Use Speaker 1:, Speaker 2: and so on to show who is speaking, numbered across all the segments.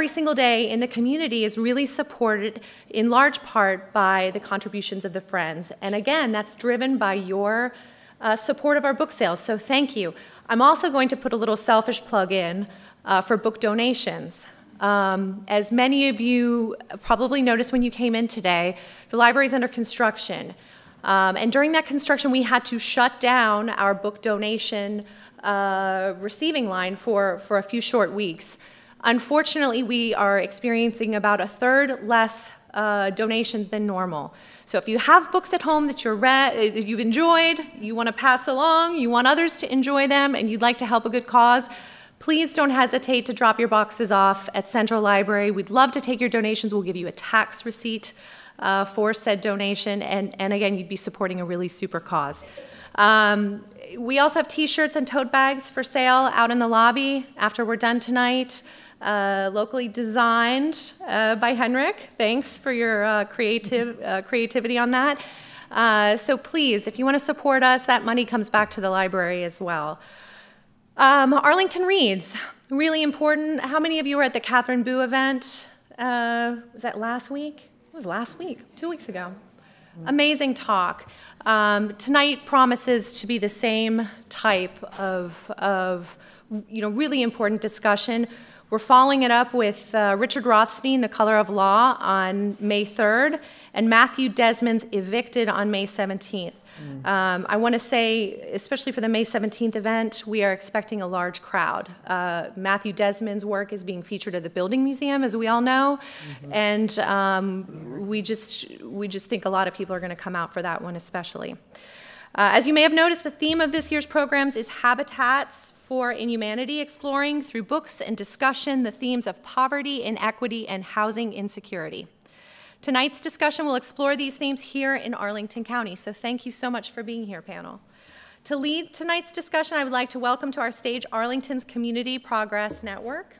Speaker 1: every single day in the community is really supported in large part by the contributions of the Friends. And again, that's driven by your support of our book sales, so thank you. I'm also going to put a little selfish plug in for book donations. As many of you probably noticed when you came in today, the library is under construction. And during that construction, we had to shut down our book donation receiving line for a few short weeks. Unfortunately, we are experiencing about a third less donations than normal. So if you have books at home that you've enjoyed, you want to pass along, you want others to enjoy them, and you'd like to help a good cause, please don't hesitate to drop your boxes off at Central Library. We'd love to take your donations. We'll give you a tax receipt for said donation, and again, you'd be supporting a really super cause. We also have t-shirts and tote bags for sale out in the lobby after we're done tonight, locally designed by Henrik. Thanks for your creativity on that. So please, if you want to support us, that money comes back to the library as well. Arlington Reads, really important. How many of you were at the Catherine Boo event? Was that last week? It was last week, 2 weeks ago. Amazing talk. Tonight promises to be the same type of really important discussion. We're following it up with Richard Rothstein, The Color of Law, on May 3rd, and Matthew Desmond's Evicted on May 17th. I want to say, especially for the May 17th event, we are expecting a large crowd. Matthew Desmond's work is being featured at the Building Museum, as we all know, and we just think a lot of people are going to come out for that one especially. As you may have noticed, the theme of this year's programs is Habitats for Inhumanity, exploring through books and discussion the themes of poverty, inequity, and housing insecurity. Tonight's discussion will explore these themes here in Arlington County, so thank you so much for being here, panel. To lead tonight's discussion, I would like to welcome to our stage Arlington's Community Progress Network.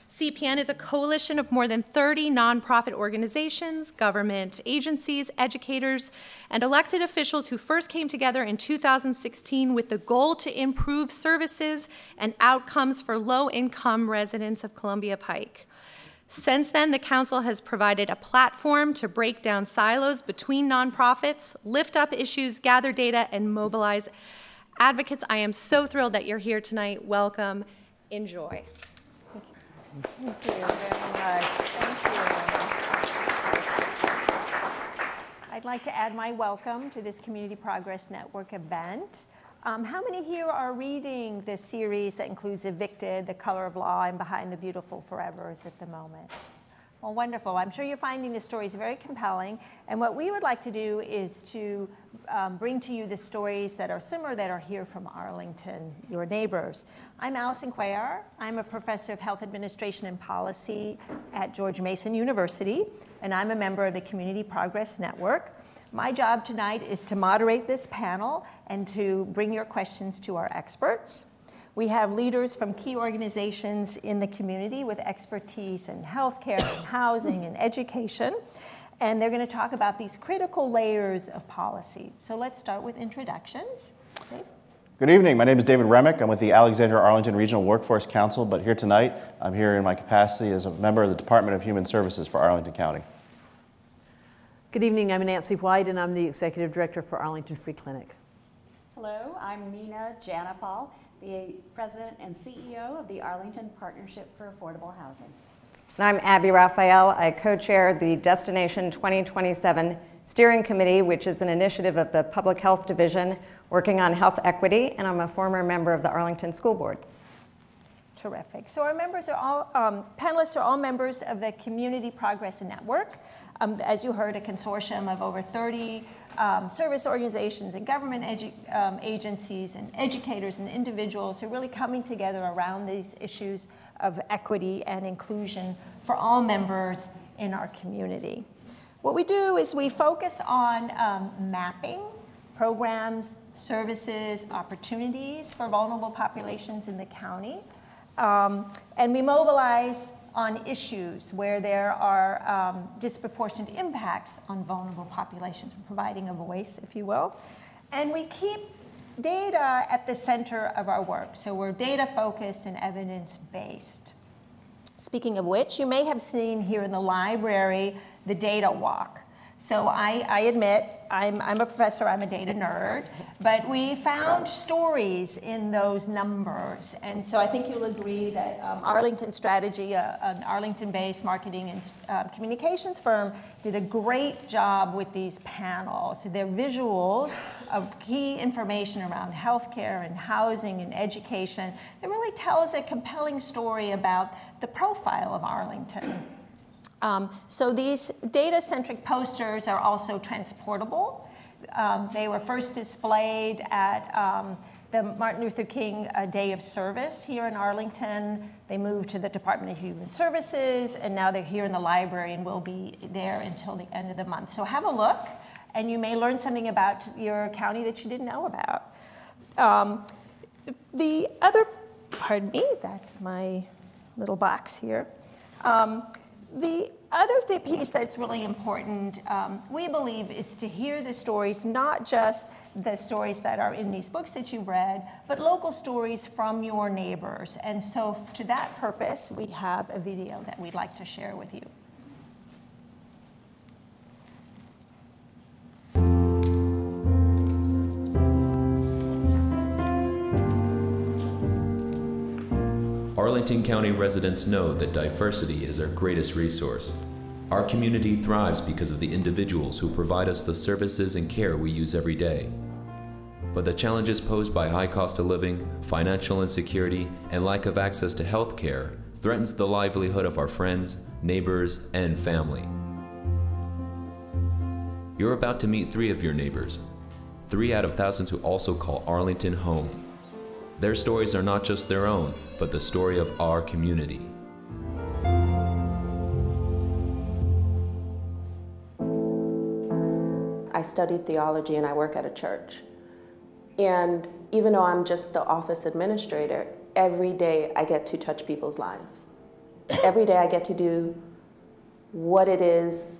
Speaker 1: CPN is a coalition of more than 30 nonprofit organizations, government agencies, educators, and elected officials who first came together in 2016 with the goal to improve services and outcomes for low-income residents of Columbia Pike. Since then, the Council has provided a platform to break down silos between nonprofits, lift up issues, gather data, and mobilize advocates. I am so thrilled that you're here tonight. Welcome. Enjoy.
Speaker 2: Thank you very much. Thank you. I'd like to add my welcome to this Community Progress Network event. How many here are reading this series that includes Evicted, The Color of Law, and Behind the Beautiful Forevers at the moment? Well, wonderful. I'm sure you're finding the stories very compelling. And what we would like to do is to bring to you the stories that are similar that are here from Arlington, your neighbors. I'm Allison Cuellar. I'm a professor of health administration and policy at George Mason University, and I'm a member of the Community Progress Network. My job tonight is to moderate this panel and to bring your questions to our experts. We have leaders from key organizations in the community with expertise in healthcare and housing and education, and they're going to talk about these critical layers of policy. So let's start with introductions. Dave?
Speaker 3: Good evening. My name is David Remick. I'm with the Alexandria Arlington Regional Workforce Council, but here tonight, I'm here in my capacity as a member of the Department of Human Services for Arlington County.
Speaker 4: Good evening. I'm Nancy White, and I'm the Executive Director for Arlington Free Clinic.
Speaker 5: Hello, I'm Nina Janapal, the President and CEO of the Arlington Partnership for Affordable Housing.
Speaker 6: And I'm Abby Raphael. I co-chair the Destination 2027 Steering Committee, which is an initiative of the Public Health Division working on health equity, and I'm a former member of the Arlington School Board.
Speaker 2: Terrific. So our members are all, panelists are all members of the Community Progress Network. As you heard, a consortium of over 30 service organizations and government agencies and educators and individuals who are really coming together around these issues of equity and inclusion for all members in our community. What we do is we focus on mapping programs, services, opportunities for vulnerable populations in the county. And we mobilize on issues where there are disproportionate impacts on vulnerable populations, providing a voice, if you will. And we keep data at the center of our work. So we're data focused and evidence based. Speaking of which, you may have seen here in the library the data walk. So I admit, I'm a professor, I'm a data nerd, but we found stories in those numbers. And so I think you'll agree that Arlington Strategy, an Arlington-based marketing and communications firm, did a great job with these panels. So they're visuals of key information around healthcare and housing and education that really tells a compelling story about the profile of Arlington. So these data-centric posters are also transportable. They were first displayed at the Martin Luther King Day of Service here in Arlington. They moved to the Department of Human Services, and now they're here in the library and will be there until the end of the month. So have a look, and you may learn something about your county that you didn't know about. The other, pardon me, that's my little box here. The other piece that's really important, we believe, is to hear the stories, not just the stories that are in these books that you read, but local stories from your neighbors. And so to that purpose, we have a video that we'd like to share with you.
Speaker 7: Arlington County residents know that diversity is our greatest resource. Our community thrives because of the individuals who provide us the services and care we use every day. But the challenges posed by high cost of living, financial insecurity, and lack of access to health care threatens the livelihood of our friends, neighbors, and family. You're about to meet 3 of your neighbors, 3 out of thousands who also call Arlington home. Their stories are not just their own, but the story of our community.
Speaker 8: I studied theology and I work at a church. And even though I'm just the office administrator, every day I get to touch people's lives. Every day I get to do what it is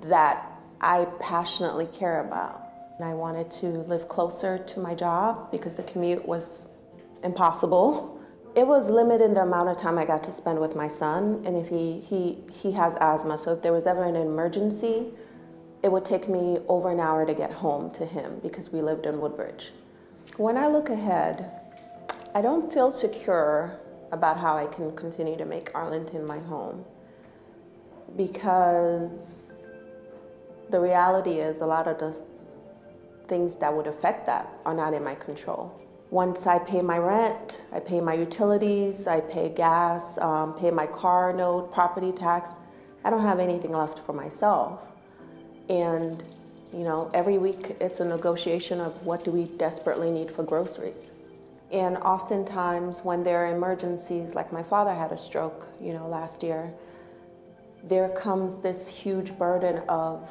Speaker 8: that I passionately care about. And I wanted to live closer to my job because the commute was impossible. It was limited in the amount of time I got to spend with my son, and if he has asthma, so if there was ever an emergency, it would take me over an hour to get home to him because we lived in Woodbridge. When I look ahead, I don't feel secure about how I can continue to make Arlington my home, because the reality is a lot of the things that would affect that are not in my control. Once I pay my rent, I pay my utilities, I pay gas, pay my car note, property tax, I don't have anything left for myself. And, you know, every week it's a negotiation of what do we desperately need for groceries. And oftentimes when there are emergencies, like my father had a stroke, you know, last year, there comes this huge burden of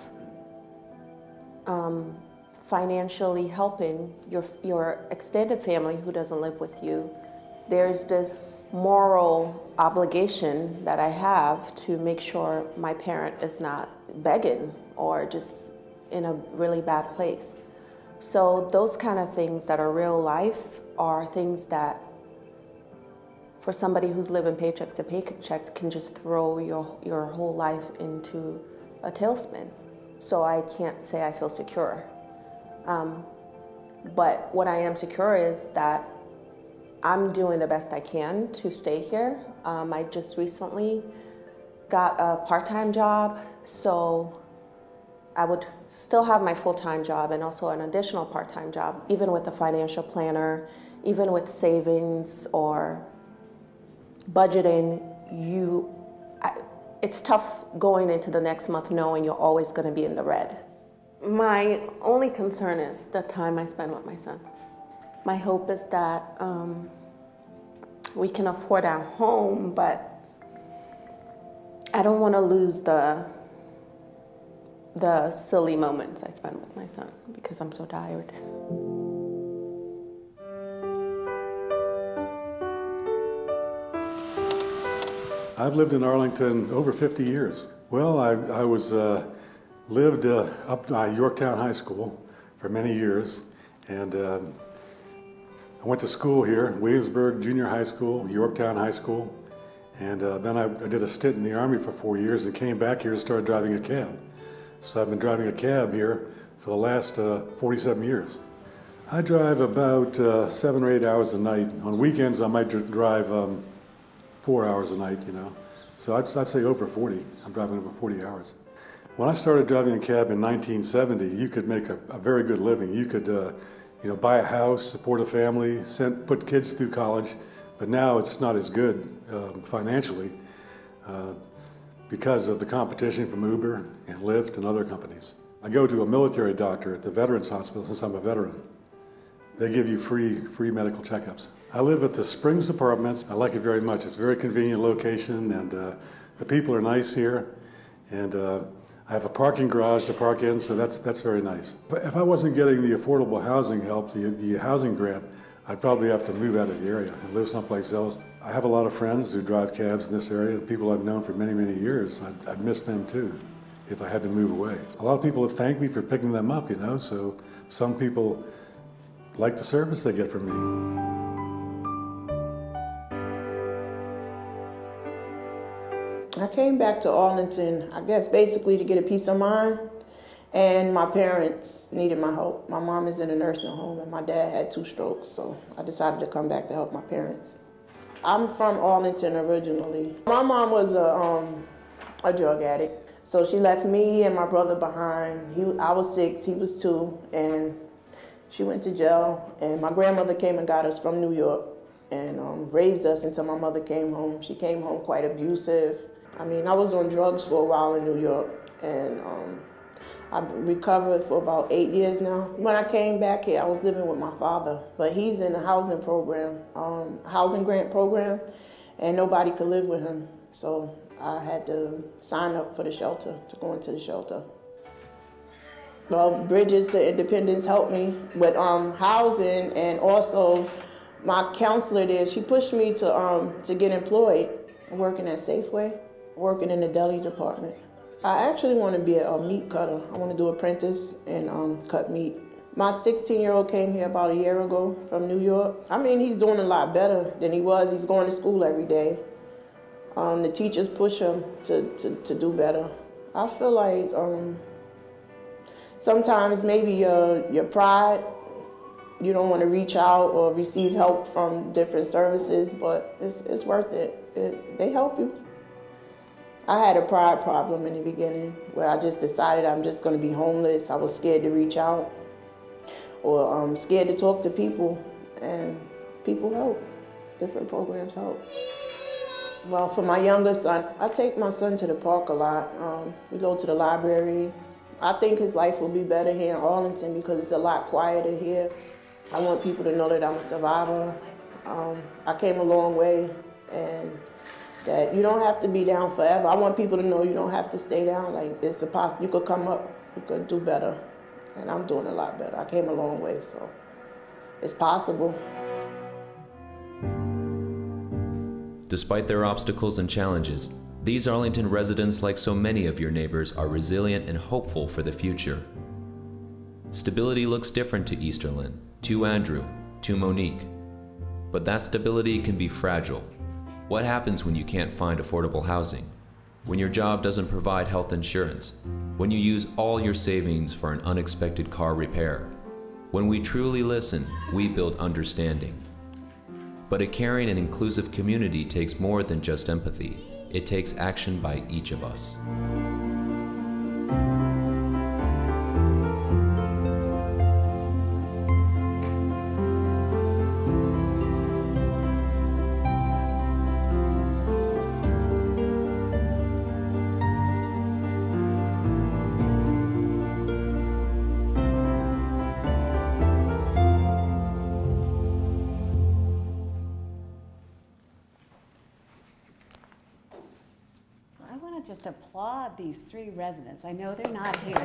Speaker 8: financially helping your extended family who doesn't live with you. There's this moral obligation that I have to make sure my parent is not begging or just in a really bad place. So those kind of things that are real life are things that for somebody who's living paycheck to paycheck can just throw your whole life into a tailspin. So I can't say I feel secure. But what I am secure is that I'm doing the best I can to stay here. I just recently got a part-time job, so I would still have my full-time job and also an additional part-time job, even with a financial planner, even with savings or budgeting. It's tough going into the next month knowing you're always going to be in the red. My only concern is the time I spend with my son. My hope is that we can afford our home, but I don't want to lose the silly moments I spend with my son because I'm so tired.
Speaker 9: I've lived in Arlington over 50 years. Well, I lived up Yorktown High School for many years, and I went to school here, Williamsburg Junior High School, Yorktown High School, And then I did a stint in the Army for 4 years and came back here and started driving a cab. So I've been driving a cab here for the last 47 years. I drive about 7 or 8 hours a night. On weekends, I might drive 4 hours a night, you know. So I'd say over 40. I'm driving over 40 hours. When I started driving a cab in 1970, you could make a very good living. You could you know, buy a house, support a family, put kids through college. But now it's not as good financially because of the competition from Uber and Lyft and other companies. I go to a military doctor at the Veterans Hospital since I'm a veteran. They give you free medical checkups. I live at the Springs Apartments. I like it very much. It's a very convenient location, and the people are nice here. And I have a parking garage to park in, so that's very nice. But if I wasn't getting the affordable housing help, the housing grant, I'd probably have to move out of the area and live someplace else. I have a lot of friends who drive cabs in this area, and people I've known for many, many years. I'd miss them too if I had to move away. A lot of people have thanked me for picking them up, you know, so some people like the service they get from me.
Speaker 10: I came back to Arlington, I guess, basically to get a peace of mind. And my parents needed my help. My mom is in a nursing home and my dad had 2 strokes, so I decided to come back to help my parents. I'm from Arlington originally. My mom was a drug addict, so she left me and my brother behind. I was 6, he was 2, and she went to jail. And my grandmother came and got us from New York and raised us until my mother came home. She came home quite abusive. I mean, I was on drugs for a while in New York, and I've recovered for about 8 years now. When I came back here, I was living with my father, but he's in a housing program, housing grant program, and nobody could live with him. So I had to sign up for the shelter, to go into the shelter. Well, Bridges to Independence helped me with housing, and also my counselor there, she pushed me to get employed. I'm working at Safeway, working in the deli department. I actually want to be a meat cutter. I want to do apprentice and cut meat. My 16-year-old came here about a year ago from New York. I mean, he's doing a lot better than he was. He's going to school every day. The teachers push him to do better. I feel like sometimes maybe your pride, you don't want to reach out or receive help from different services, but it's worth it. They help you. I had a pride problem in the beginning where I just decided I'm just going to be homeless. I was scared to reach out or scared to talk to people, and people help. Different programs help. Well, for my younger son, I take my son to the park a lot. We go to the library. I think his life will be better here in Arlington because it's a lot quieter here. I want people to know that I'm a survivor. I came a long way, and that you don't have to be down forever. I want people to know you don't have to stay down. Like, it's you could come up, you could do better. And I'm doing a lot better. I came a long way, so it's possible.
Speaker 7: Despite their obstacles and challenges, these Arlington residents, like so many of your neighbors, are resilient and hopeful for the future. Stability looks different to Easterlyn, to Andrew, to Monique. But that stability can be fragile. What happens when you can't find affordable housing? When your job doesn't provide health insurance? When you use all your savings for an unexpected car repair? When we truly listen, we build understanding. But a caring and inclusive community takes more than just empathy. It takes action by each of us.
Speaker 5: Just applaud these 3 residents. I know they're not here.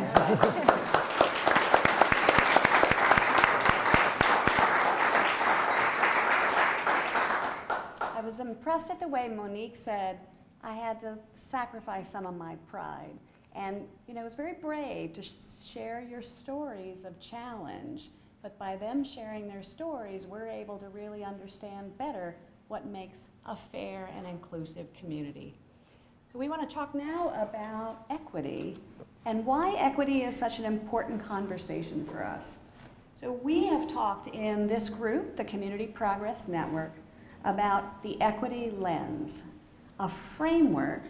Speaker 5: I was impressed at the way Monique said, I had to sacrifice some of my pride. And you know, it was very brave to share your stories of challenge, but by them sharing their stories, we're able to really understand better what makes a fair and inclusive community. So we want to talk now about equity and why equity is such an important conversation for us. So we have talked in this group, the Community Progress Network, about the equity lens, a framework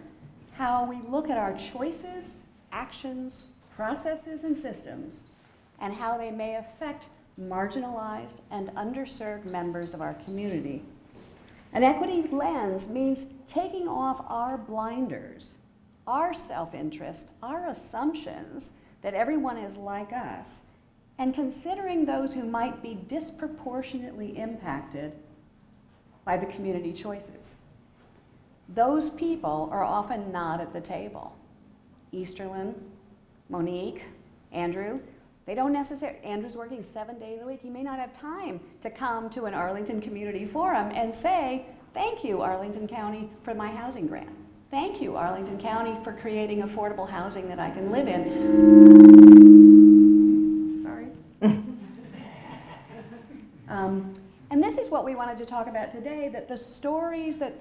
Speaker 5: how we look at our choices, actions, processes, and systems, and how they may affect marginalized and underserved members of our community. An equity lens means taking off our blinders, our self-interest, our assumptions that everyone is like us, and considering those who might be disproportionately impacted by the community choices. Those people are often not at the table. Easterlyn, Monique, Andrew, they don't necessarily, Andrew's working 7 days a week. He may not have time to come to an Arlington Community Forum and say, thank you, Arlington County, for my housing grant. Thank you, Arlington County, for creating affordable housing that I can live in. Sorry. And this is what we wanted to talk about today, that the stories that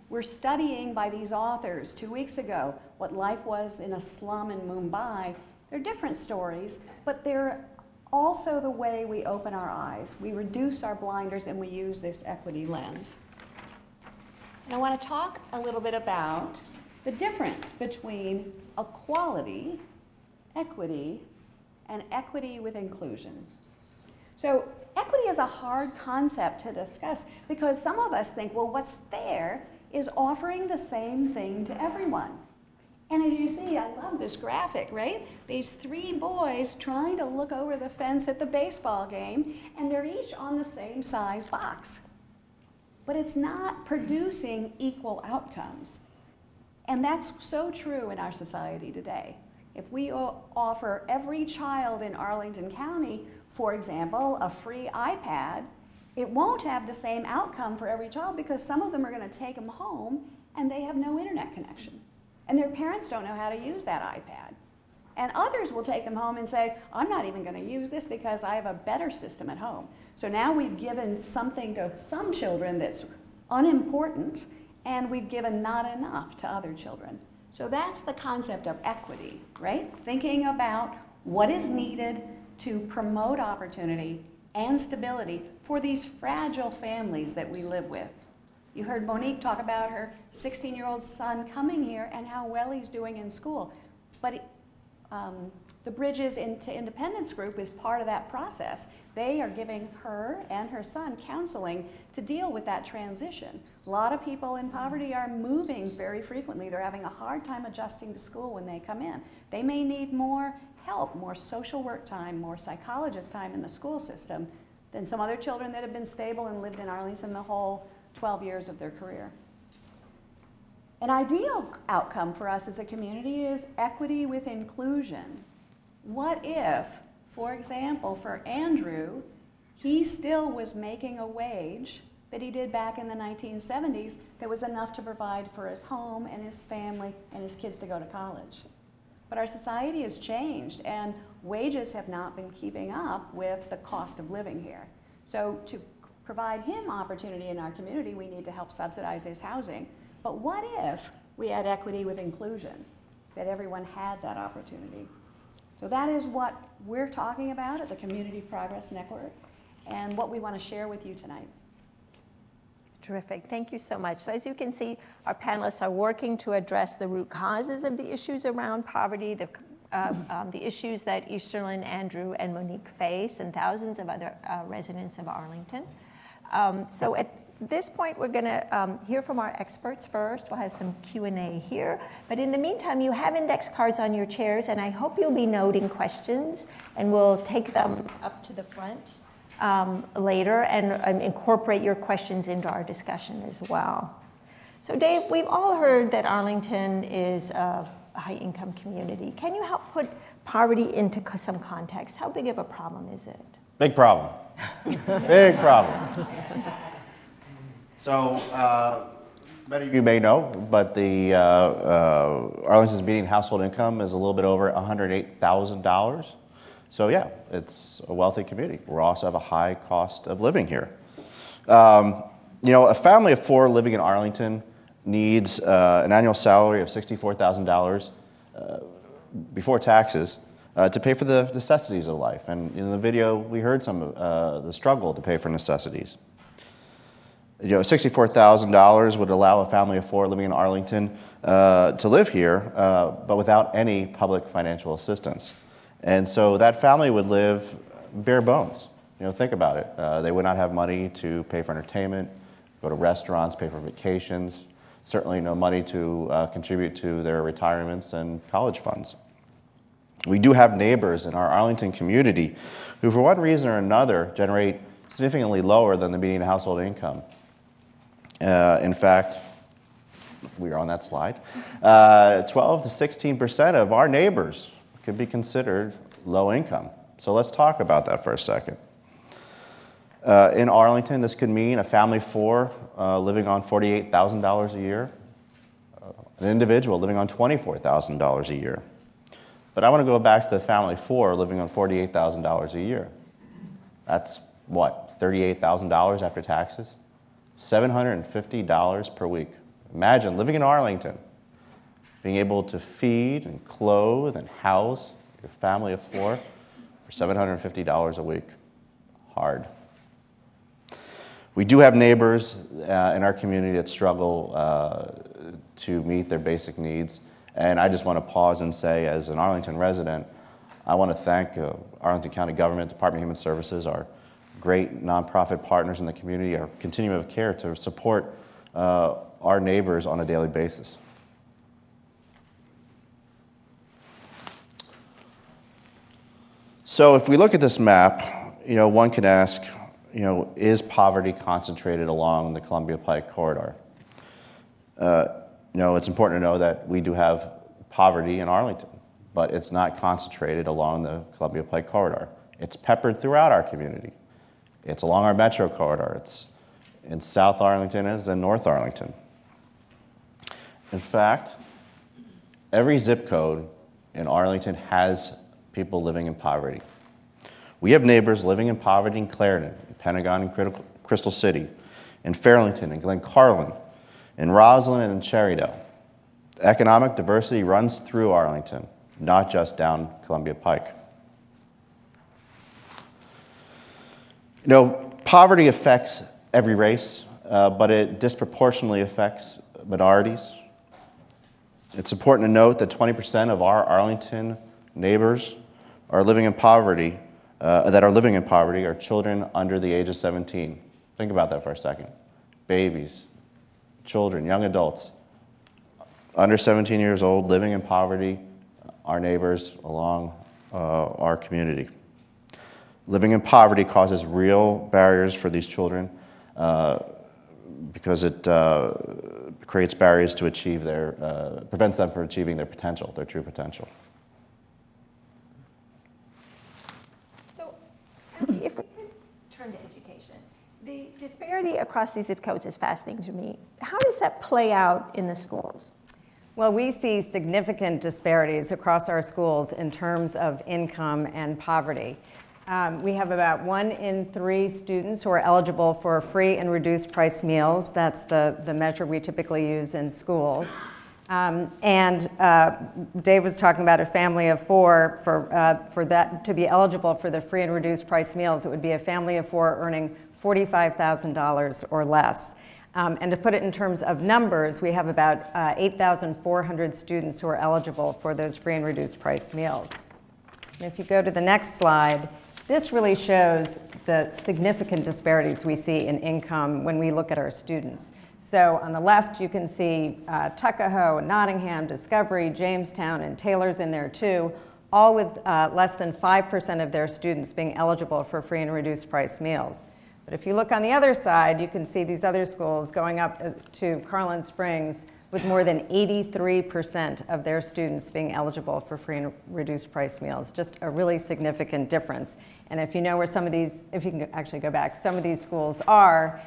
Speaker 5: we're studying by these authors 2 weeks ago, what life was in a slum in Mumbai, they're different stories, but they're also the way we open our eyes. We reduce our blinders and we use this equity lens. And I want to talk a little bit about the difference between equality, equity, and equity with inclusion. So equity is a hard concept to discuss because some of us think, well, what's fair is offering the same thing to everyone. And as you see, I love this graphic, right? These 3 boys trying to look over the fence at the baseball game, and they're each on the same size box. But it's not producing equal outcomes. And that's so true in our society today. If we offer every child in Arlington County, for example, a free iPad, it won't have the same outcome for every child because some of them are going to take them home and they have no internet connection. And their parents don't know how to use that iPad. And others will take them home and say, I'm not even going to use this because I have a better system at home. So now we've given something to some children that's unimportant, and we've given not enough to other children. So that's the concept of equity, right? Thinking about what is needed to promote opportunity and stability for these fragile families that we live with. You heard Monique talk about her 16-year-old son coming here and how well he's doing in school. But the Bridges into Independence group is part of that process. They are giving her and her son counseling to deal with that transition. A lot of people in poverty are moving very frequently. They're having a hard time adjusting to school when they come in. They may need more help, more social work time, more psychologist time in the school system than some other children that have been stable and lived in Arlington the whole 12 years of their career. An ideal outcome for us as a community is equity with inclusion. What if, for example, for Andrew, he still was making a wage that he did back in the 1970s that was enough to provide for his home and his family and his kids to go to college. But our society has changed and wages have not been keeping up with the cost of living here. So to provide him opportunity in our community, we need to help subsidize his housing. But what if we had equity with inclusion, that everyone had that opportunity? So that is what we're talking about at the Community Progress Network and what we want to share with you tonight.
Speaker 2: Terrific. Thank you so much. So as you can see, our panelists are working to address the root causes of the issues around poverty, the issues that Easterlyn, Andrew, and Monique face, and thousands of other residents of Arlington. So at this point, we're going to hear from our experts first. We'll have some Q&A here. But in the meantime, you have index cards on your chairs, and I hope you'll be noting questions, and we'll take them up to the front later and incorporate your questions into our discussion as well. So Dave, we've all heard that Arlington is a high-income community. Can you help put poverty into some context? How big of a problem is it?
Speaker 3: Big problem. Big problem. So many of you may know, but the Arlington's median household income is a little bit over $108,000. So yeah, it's a wealthy community. We also have a high cost of living here. You know, a family of 4 living in Arlington needs an annual salary of $64,000 before taxes to pay for the necessities of life. And in the video, we heard some of the struggle to pay for necessities. You know, $64,000 would allow a family of 4 living in Arlington to live here, but without any public financial assistance. And so that family would live bare bones. You know, think about it. They would not have money to pay for entertainment, go to restaurants, pay for vacations, certainly no money to contribute to their retirements and college funds. We do have neighbors in our Arlington community who, for one reason or another, generate significantly lower than the median household income. In fact, we are on that slide. 12 to 16% of our neighbors could be considered low income. So let's talk about that for a second. In Arlington, this could mean a family of 4 living on $48,000 a year, an individual living on $24,000 a year. But I want to go back to the family of 4 living on $48,000 a year. That's what, $38,000 after taxes? $750 per week. Imagine living in Arlington, being able to feed and clothe and house your family of 4 for $750 a week. Hard. We do have neighbors in our community that struggle to meet their basic needs. And I just want to pause and say, as an Arlington resident, I want to thank Arlington County Government, Department of Human Services, our great nonprofit partners in the community, our continuum of care to support our neighbors on a daily basis. So if we look at this map, you know, one could ask, you know, is poverty concentrated along the Columbia Pike corridor? You know, it's important to know that we do have poverty in Arlington, but it's not concentrated along the Columbia Pike corridor. It's peppered throughout our community. It's along our metro corridor. It's in South Arlington as in North Arlington. In fact, every zip code in Arlington has people living in poverty. We have neighbors living in poverty in Clarendon, in Pentagon and Crystal City, in Fairlington and Glen Carlin, in Roslyn and in Cherrydale. Economic diversity runs through Arlington, not just down Columbia Pike. You know, poverty affects every race, but it disproportionately affects minorities. It's important to note that 20% of our Arlington neighbors are living in poverty, are children under the age of 17. Think about that for a second. Babies, children, young adults, under 17 years old, living in poverty, our neighbors along our community. Living in poverty causes real barriers for these children because it creates barriers to achieve prevents them from achieving their potential, their true potential.
Speaker 2: So if we could turn to education. The disparity across these zip codes is fascinating to me. How does that play out in the schools?
Speaker 6: Well, we see significant disparities across our schools in terms of income and poverty. We have about 1 in 3 students who are eligible for free and reduced price meals. That's the measure we typically use in schools. Dave was talking about a family of 4. For that to be eligible for the free and reduced price meals, it would be a family of 4 earning $45,000 or less. And to put it in terms of numbers, we have about 8,400 students who are eligible for those free and reduced price meals. And if you go to the next slide, this really shows the significant disparities we see in income when we look at our students. So on the left, you can see Tuckahoe, Nottingham, Discovery, Jamestown, and Taylor's in there too, all with less than 5% of their students being eligible for free and reduced price meals. But if you look on the other side, you can see these other schools going up to Carlin Springs with more than 83% of their students being eligible for free and reduced price meals. Just a really significant difference. And if you know where some of these, if you can actually go back, some of these schools are,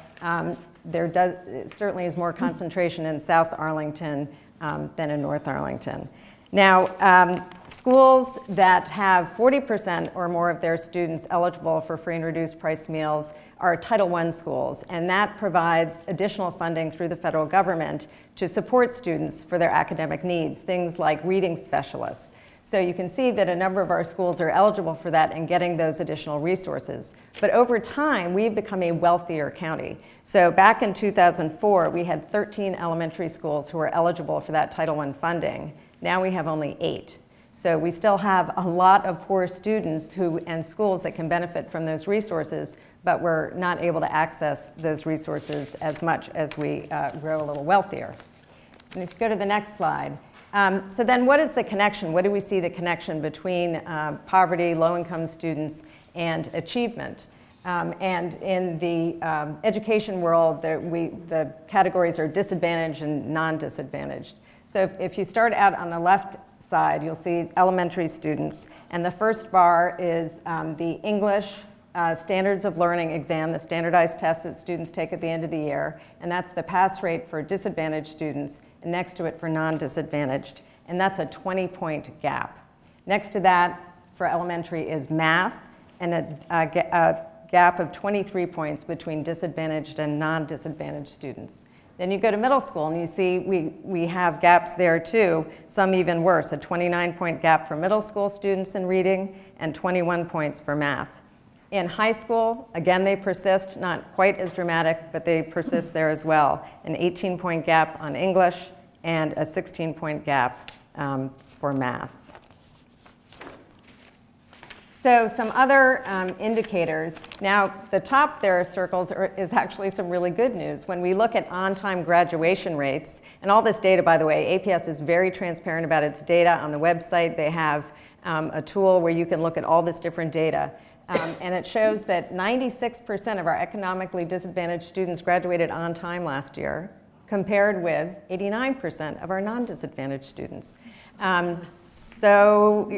Speaker 6: there certainly is more concentration in South Arlington than in North Arlington. Now, schools that have 40% or more of their students eligible for free and reduced price meals are Title I schools, and that provides additional funding through the federal government to support students for their academic needs, things like reading specialists. So you can see that a number of our schools are eligible for that and getting those additional resources. But over time, we've become a wealthier county. So back in 2004, we had 13 elementary schools who were eligible for that Title I funding. Now we have only 8. So we still have a lot of poor students and schools that can benefit from those resources, but we're not able to access those resources as much as we grow a little wealthier. And if you go to the next slide. So then what is the connection? What do we see the connection between poverty, low-income students, and achievement? And in the education world, the categories are disadvantaged and non-disadvantaged. So if you start out on the left side, you'll see elementary students. And the first bar is the English Standards of Learning exam, the standardized test that students take at the end of the year. And that's the pass rate for disadvantaged students, and next to it for non-disadvantaged. And that's a 20-point gap. Next to that for elementary is math, and a gap of 23 points between disadvantaged and non-disadvantaged students. Then you go to middle school, and you see we have gaps there too, some even worse, a 29-point gap for middle school students in reading and 21 points for math. In high school, again, they persist, not quite as dramatic, but they persist there as well. An 18-point gap on English and a 16-point gap for math. So some other indicators. Now, the top there circles is actually some really good news. When we look at on-time graduation rates, and all this data, by the way, APS is very transparent about its data on the website. They have a tool where you can look at all this different data. And it shows that 96% of our economically disadvantaged students graduated on time last year, compared with 89% of our non-disadvantaged students. So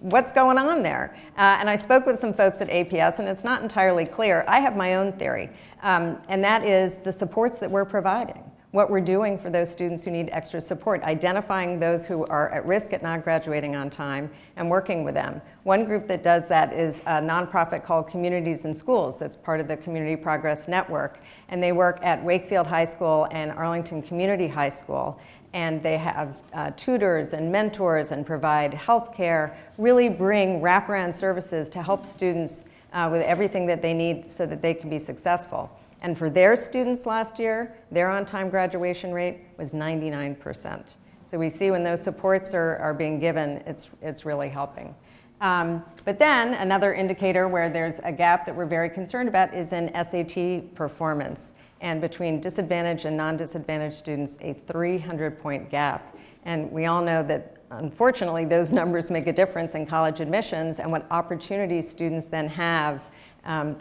Speaker 6: what's going on there? And I spoke with some folks at APS, and it's not entirely clear. I have my own theory, and that is the supports that we're providing. What we're doing for those students who need extra support, identifying those who are at risk at not graduating on time and working with them. One group that does that is a nonprofit called Communities in Schools that's part of the Community Progress Network. And they work at Wakefield High School and Arlington Community High School. And they have tutors and mentors and provide health care, really bring wraparound services to help students with everything that they need so that they can be successful. And for their students last year, their on-time graduation rate was 99%. So we see when those supports are being given, it's really helping. But then another indicator where there's a gap that we're very concerned about is in SAT performance. And between disadvantaged and non-disadvantaged students, a 300-point gap. And we all know that, unfortunately, those numbers make a difference in college admissions and what opportunities students then have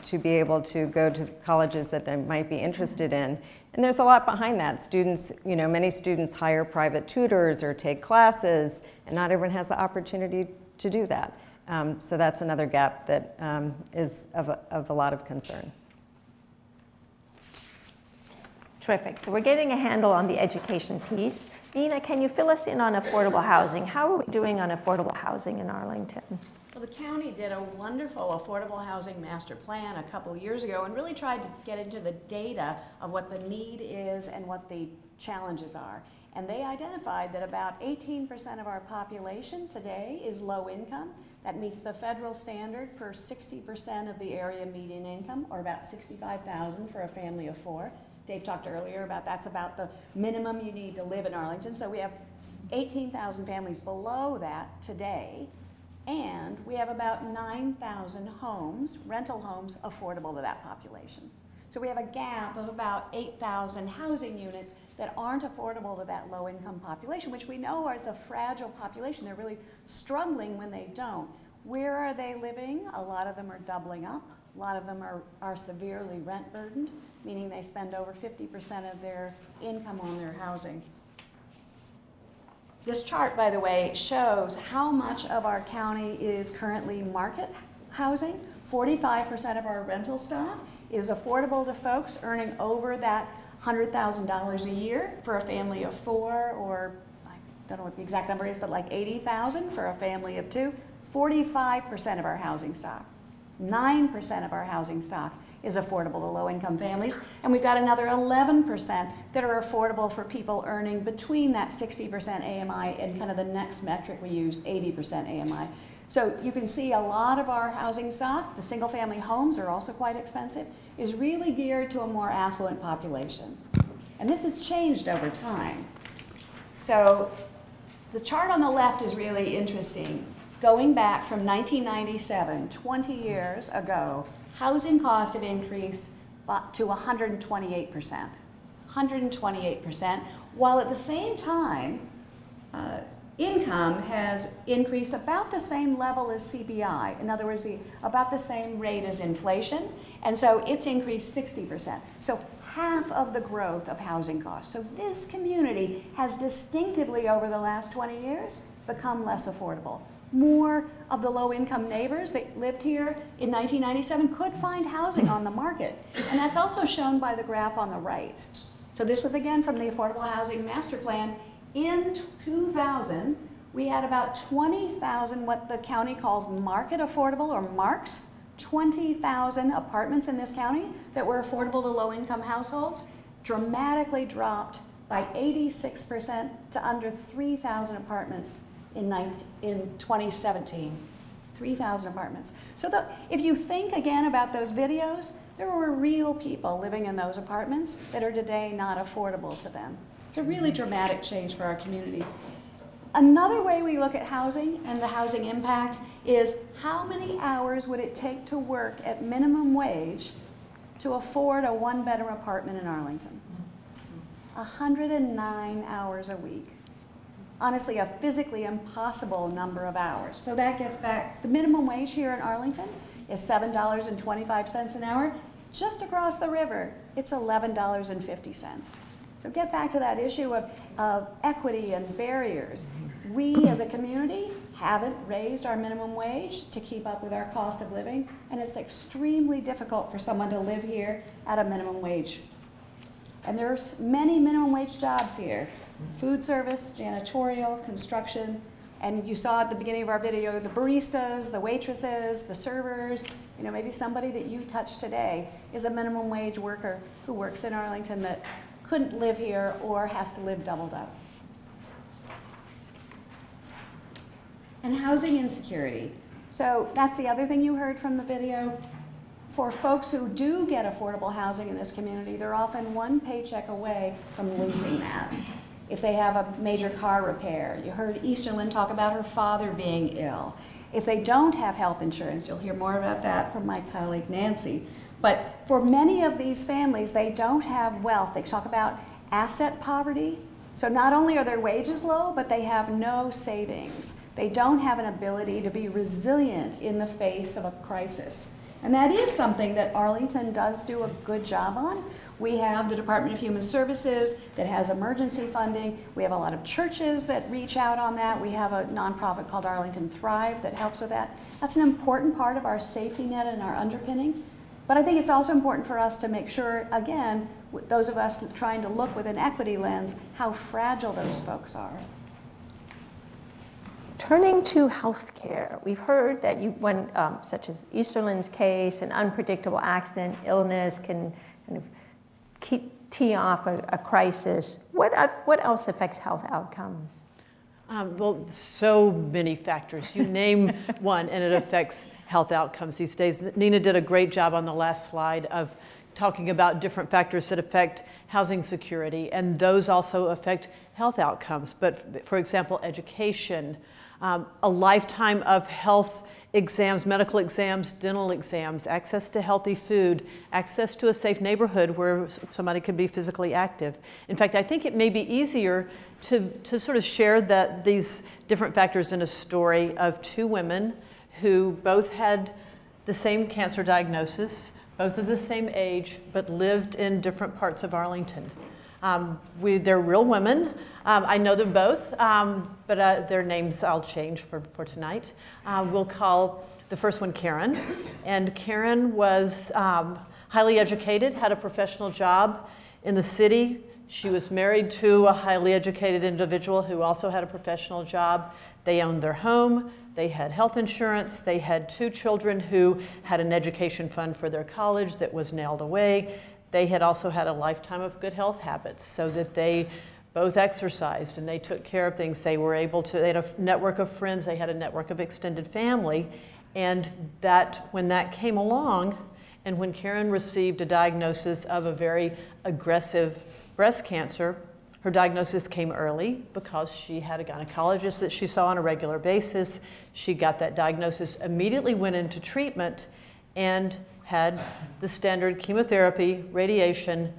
Speaker 6: to be able to go to colleges that they might be interested in. And there's a lot behind that. Students, many students hire private tutors or take classes, and not everyone has the opportunity to do that. So that's another gap that is of a lot of concern.
Speaker 2: Terrific. So we're getting a handle on the education piece. Nina, can you fill us in on affordable housing? How are we doing on affordable housing in Arlington?
Speaker 5: Well, the county did a wonderful affordable housing master plan a couple years ago and really tried to get into the data of what the need is and what the challenges are. And they identified that about 18% of our population today is low income. That meets the federal standard for 60% of the area median income, or about $65,000 for a family of 4. Dave talked earlier about that's about the minimum you need to live in Arlington. So we have 18,000 families below that today. And we have about 9,000 homes, rental homes, affordable to that population. So we have a gap of about 8,000 housing units that aren't affordable to that low-income population, which we know is a fragile population. They're really struggling when they don't. Where are they living? A lot of them are doubling up. A lot of them are severely rent burdened, meaning they spend over 50% of their income on their housing. This chart, by the way, shows how much of our county is currently market housing. 45% of our rental stock is affordable to folks earning over that $100,000 a year for a family of 4 or don't know what the exact number is, but like 80,000 for a family of 2. 45% of our housing stock, 9% of our housing stock is affordable to low-income families, and we've got another 11% that are affordable for people earning between that 60% AMI and kind of the next metric we use, 80% AMI. So you can see a lot of our housing stock, the single-family homes are also quite expensive, is really geared to a more affluent population. And this has changed over time. So the chart on the left is really interesting. Going back from 1997, 20 years ago, housing costs have increased to 128%. 128%, while at the same time, income has increased about the same level as CPI. In other words, about the same rate as inflation, and so it's increased 60%. So half of the growth of housing costs. So this community has distinctively, over the last 20 years, become less affordable. More of the low-income neighbors that lived here in 1997 could find housing on the market. And that's also shown by the graph on the right. So this was again from the Affordable Housing Master Plan. In 2000, we had about 20,000 what the county calls market affordable, or MARCs, 20,000 apartments in this county that were affordable to low-income households, dramatically dropped by 86% to under 3,000 apartments in 2017, 3,000 apartments. So if you think again about those videos, there were real people living in those apartments that are today not affordable to them. It's a really dramatic change for our community. Another way we look at housing and the housing impact is how many hours would it take to work at minimum wage to afford a one-bedroom apartment in Arlington? 109 hours a week. Honestly, a physically impossible number of hours. So that gets back, the minimum wage here in Arlington is $7.25 an hour. Just across the river, it's $11.50. So get back to that issue of equity and barriers. We as a community haven't raised our minimum wage to keep up with our cost of living, and it's extremely difficult for someone to live here at a minimum wage. And there's many minimum wage jobs here. Food service, janitorial, construction, and you saw at the beginning of our video the baristas, the waitresses, the servers. You know, maybe somebody that you touched today is a minimum wage worker who works in Arlington that couldn't live here or has to live doubled up. And housing insecurity. So that's the other thing you heard from the video. For folks who do get affordable housing in this community, they're often one paycheck away from losing that. If they have a major car repair, you heard Easterlyn talk about her father being ill. If they don't have health insurance, you'll hear more about that from my colleague Nancy. But for many of these families, they don't have wealth. They talk about asset poverty. So not only are their wages low, but they have no savings. They don't have an ability to be resilient in the face of a crisis. And that is something that Arlington does do a good job on. We have the Department of Human Services that has emergency funding. We have a lot of churches that reach out on that. We have a nonprofit called Arlington Thrive that helps with that. That's an important part of our safety net and our underpinning. But I think it's also important for us to make sure, again, those of us trying to look with an equity lens, how fragile those folks are.
Speaker 2: Turning to healthcare, we've heard that when such as Easterlyn's case, an unpredictable accident, illness can kind of tee off a crisis. What else affects health outcomes?
Speaker 4: Well, so many factors. You name one and it affects health outcomes these days. Nina did a great job on the last slide of talking about different factors that affect housing security, and those also affect health outcomes. But for example, education, a lifetime of health exams, medical exams, dental exams, access to healthy food, access to a safe neighborhood where somebody can be physically active. In fact, I think it may be easier to sort of share these different factors in a story of two women who both had the same cancer diagnosis, both of the same age, but lived in different parts of Arlington. They're real women. I know them both, but their names I'll change for tonight. We'll call the first one Karen. And Karen was highly educated, had a professional job in the city. She was married to a highly educated individual who also had a professional job. They owned their home. They had health insurance. They had 2 children who had an education fund for their college that was nailed away. They had also had a lifetime of good health habits, so that they both exercised and they took care of things. They were able to, they had a network of friends. They had a network of extended family. And that, when that came along, and when Karen received a diagnosis of a very aggressive breast cancer, her diagnosis came early because she had a gynecologist that she saw on a regular basis. She got that diagnosis, immediately went into treatment, and had the standard chemotherapy, radiation,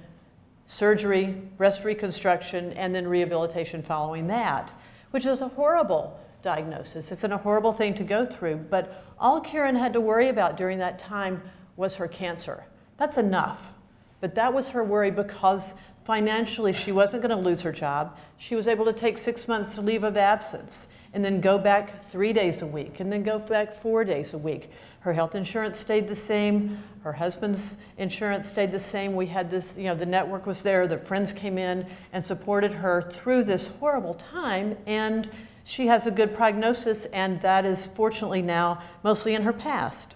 Speaker 4: surgery, breast reconstruction, and then rehabilitation following that, which is a horrible diagnosis. It's a horrible thing to go through, but all Karen had to worry about during that time was her cancer. That's enough. But that was her worry, because financially she wasn't going to lose her job. She was able to take 6 months leave of absence and then go back 3 days a week and then go back 4 days a week. Her health insurance stayed the same. Her husband's insurance stayed the same. We had this, the network was there. The friends came in and supported her through this horrible time. And she has a good prognosis, and that is fortunately now mostly in her past.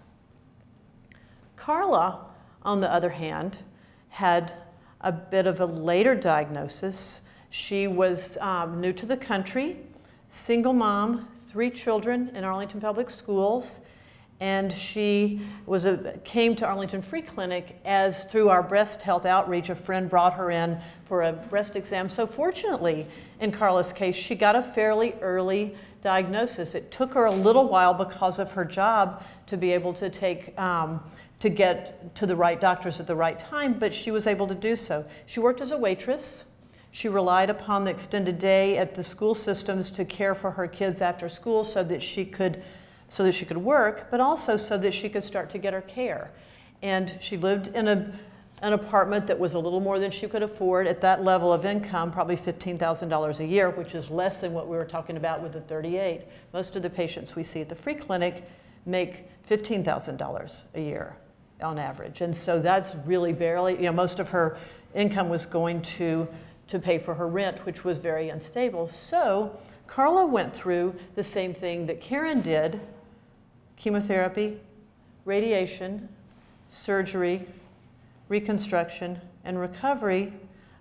Speaker 4: Carla, on the other hand, had a bit of a later diagnosis. She was new to the country, single mom, 3 children in Arlington Public Schools, and she came to Arlington Free Clinic as, through our breast health outreach, a friend brought her in for a breast exam. So fortunately, in Carla's case, she got a fairly early diagnosis. It took her a little while because of her job to be able to to get to the right doctors at the right time, but she was able to do so. She worked as a waitress. She relied upon the extended day at the school systems to care for her kids after school so that she could work, but also so that she could start to get her care. And she lived in an apartment that was a little more than she could afford at that level of income, probably $15,000 a year, which is less than what we were talking about with the 38. Most of the patients we see at the free clinic make $15,000 a year on average. And so that's really barely, most of her income was going to pay for her rent, which was very unstable. So Carla went through the same thing that Karen did: chemotherapy, radiation, surgery, reconstruction, and recovery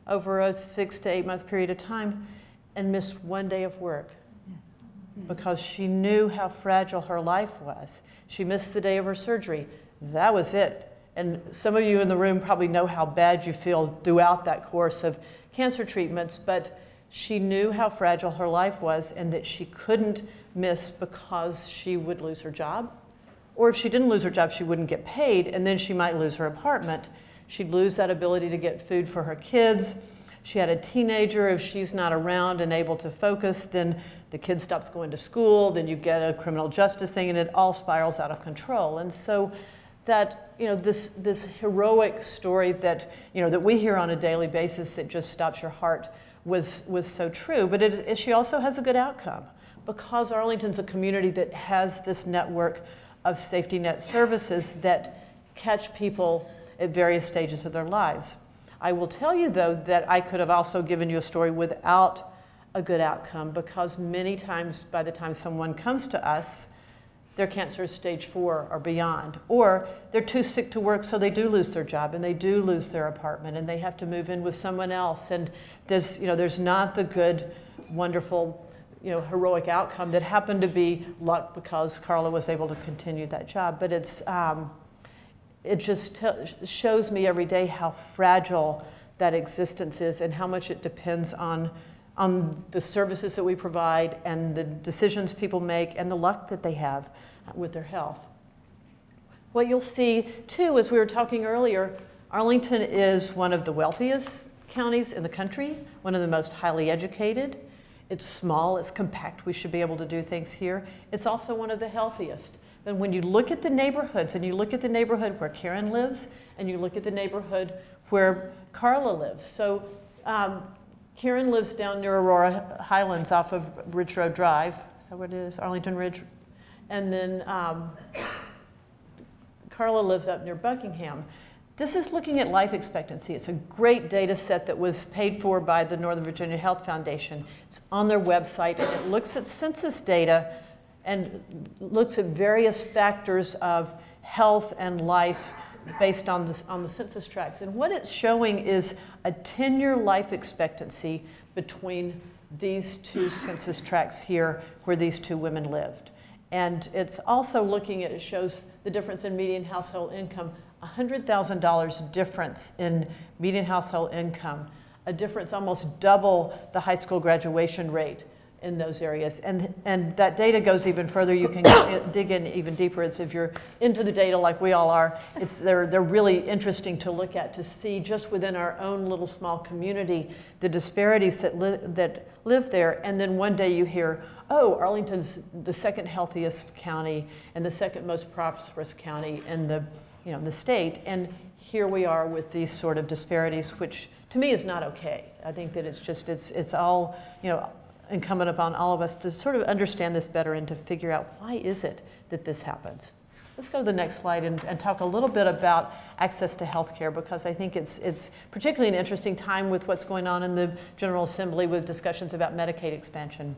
Speaker 4: over a 6 to 8 month period of time, and missed 1 day of work because she knew how fragile her life was. She missed the day of her surgery. That was it. And some of you in the room probably know how bad you feel throughout that course of cancer treatments, but she knew how fragile her life was and that she couldn't miss because she would lose her job. Or if she didn't lose her job, she wouldn't get paid, and then she might lose her apartment. She'd lose that ability to get food for her kids. She had a teenager. If she's not around and able to focus, then the kid stops going to school, then you get a criminal justice thing, and it all spirals out of control. And so that, this heroic story that, that we hear on a daily basis that just stops your heart was so true. But she also has a good outcome, because Arlington's a community that has this network of safety net services that catch people at various stages of their lives. I will tell you, though, that I could have also given you a story without a good outcome, because many times by the time someone comes to us, their cancer is stage 4 or beyond, or they're too sick to work, so they do lose their job and they do lose their apartment and they have to move in with someone else. And there's not the good, wonderful, heroic outcome that happened to be luck because Carla was able to continue that job. But it just shows me every day how fragile that existence is and how much it depends on the services that we provide and the decisions people make and the luck that they have with their health. What you'll see, too, as we were talking earlier, Arlington is one of the wealthiest counties in the country, one of the most highly educated. It's small, it's compact, we should be able to do things here. It's also one of the healthiest. And when you look at the neighborhoods, and you look at the neighborhood where Karen lives, and you look at the neighborhood where Carla lives. So Karen lives down near Aurora Highlands off of Ridge Road Drive. Is that what it is? Arlington Ridge. And then Carla lives up near Buckingham. This is looking at life expectancy. It's a great data set that was paid for by the Northern Virginia Health Foundation. It's on their website, and it looks at census data and looks at various factors of health and life based on the census tracts. And what it's showing is a 10-year life expectancy between these two census tracts here where these two women lived. And it's also looking at, it shows the difference in median household income, $100,000 difference in median household income, a difference almost double the high school graduation rate in those areas. And that data goes even further. You can dig in even deeper. It's, if you're into the data like we all are, they're really interesting to look at, to see just within our own little small community the disparities that live there. And then one day you hear, oh, Arlington's the second healthiest county and the second most prosperous county in the state, and here we are with these sort of disparities, which to me is not okay. I think that it's all, incumbent upon all of us to sort of understand this better and to figure out why is it that this happens. Let's go to the next slide and talk a little bit about access to health care, because I think it's particularly an interesting time with what's going on in the General Assembly with discussions about Medicaid expansion.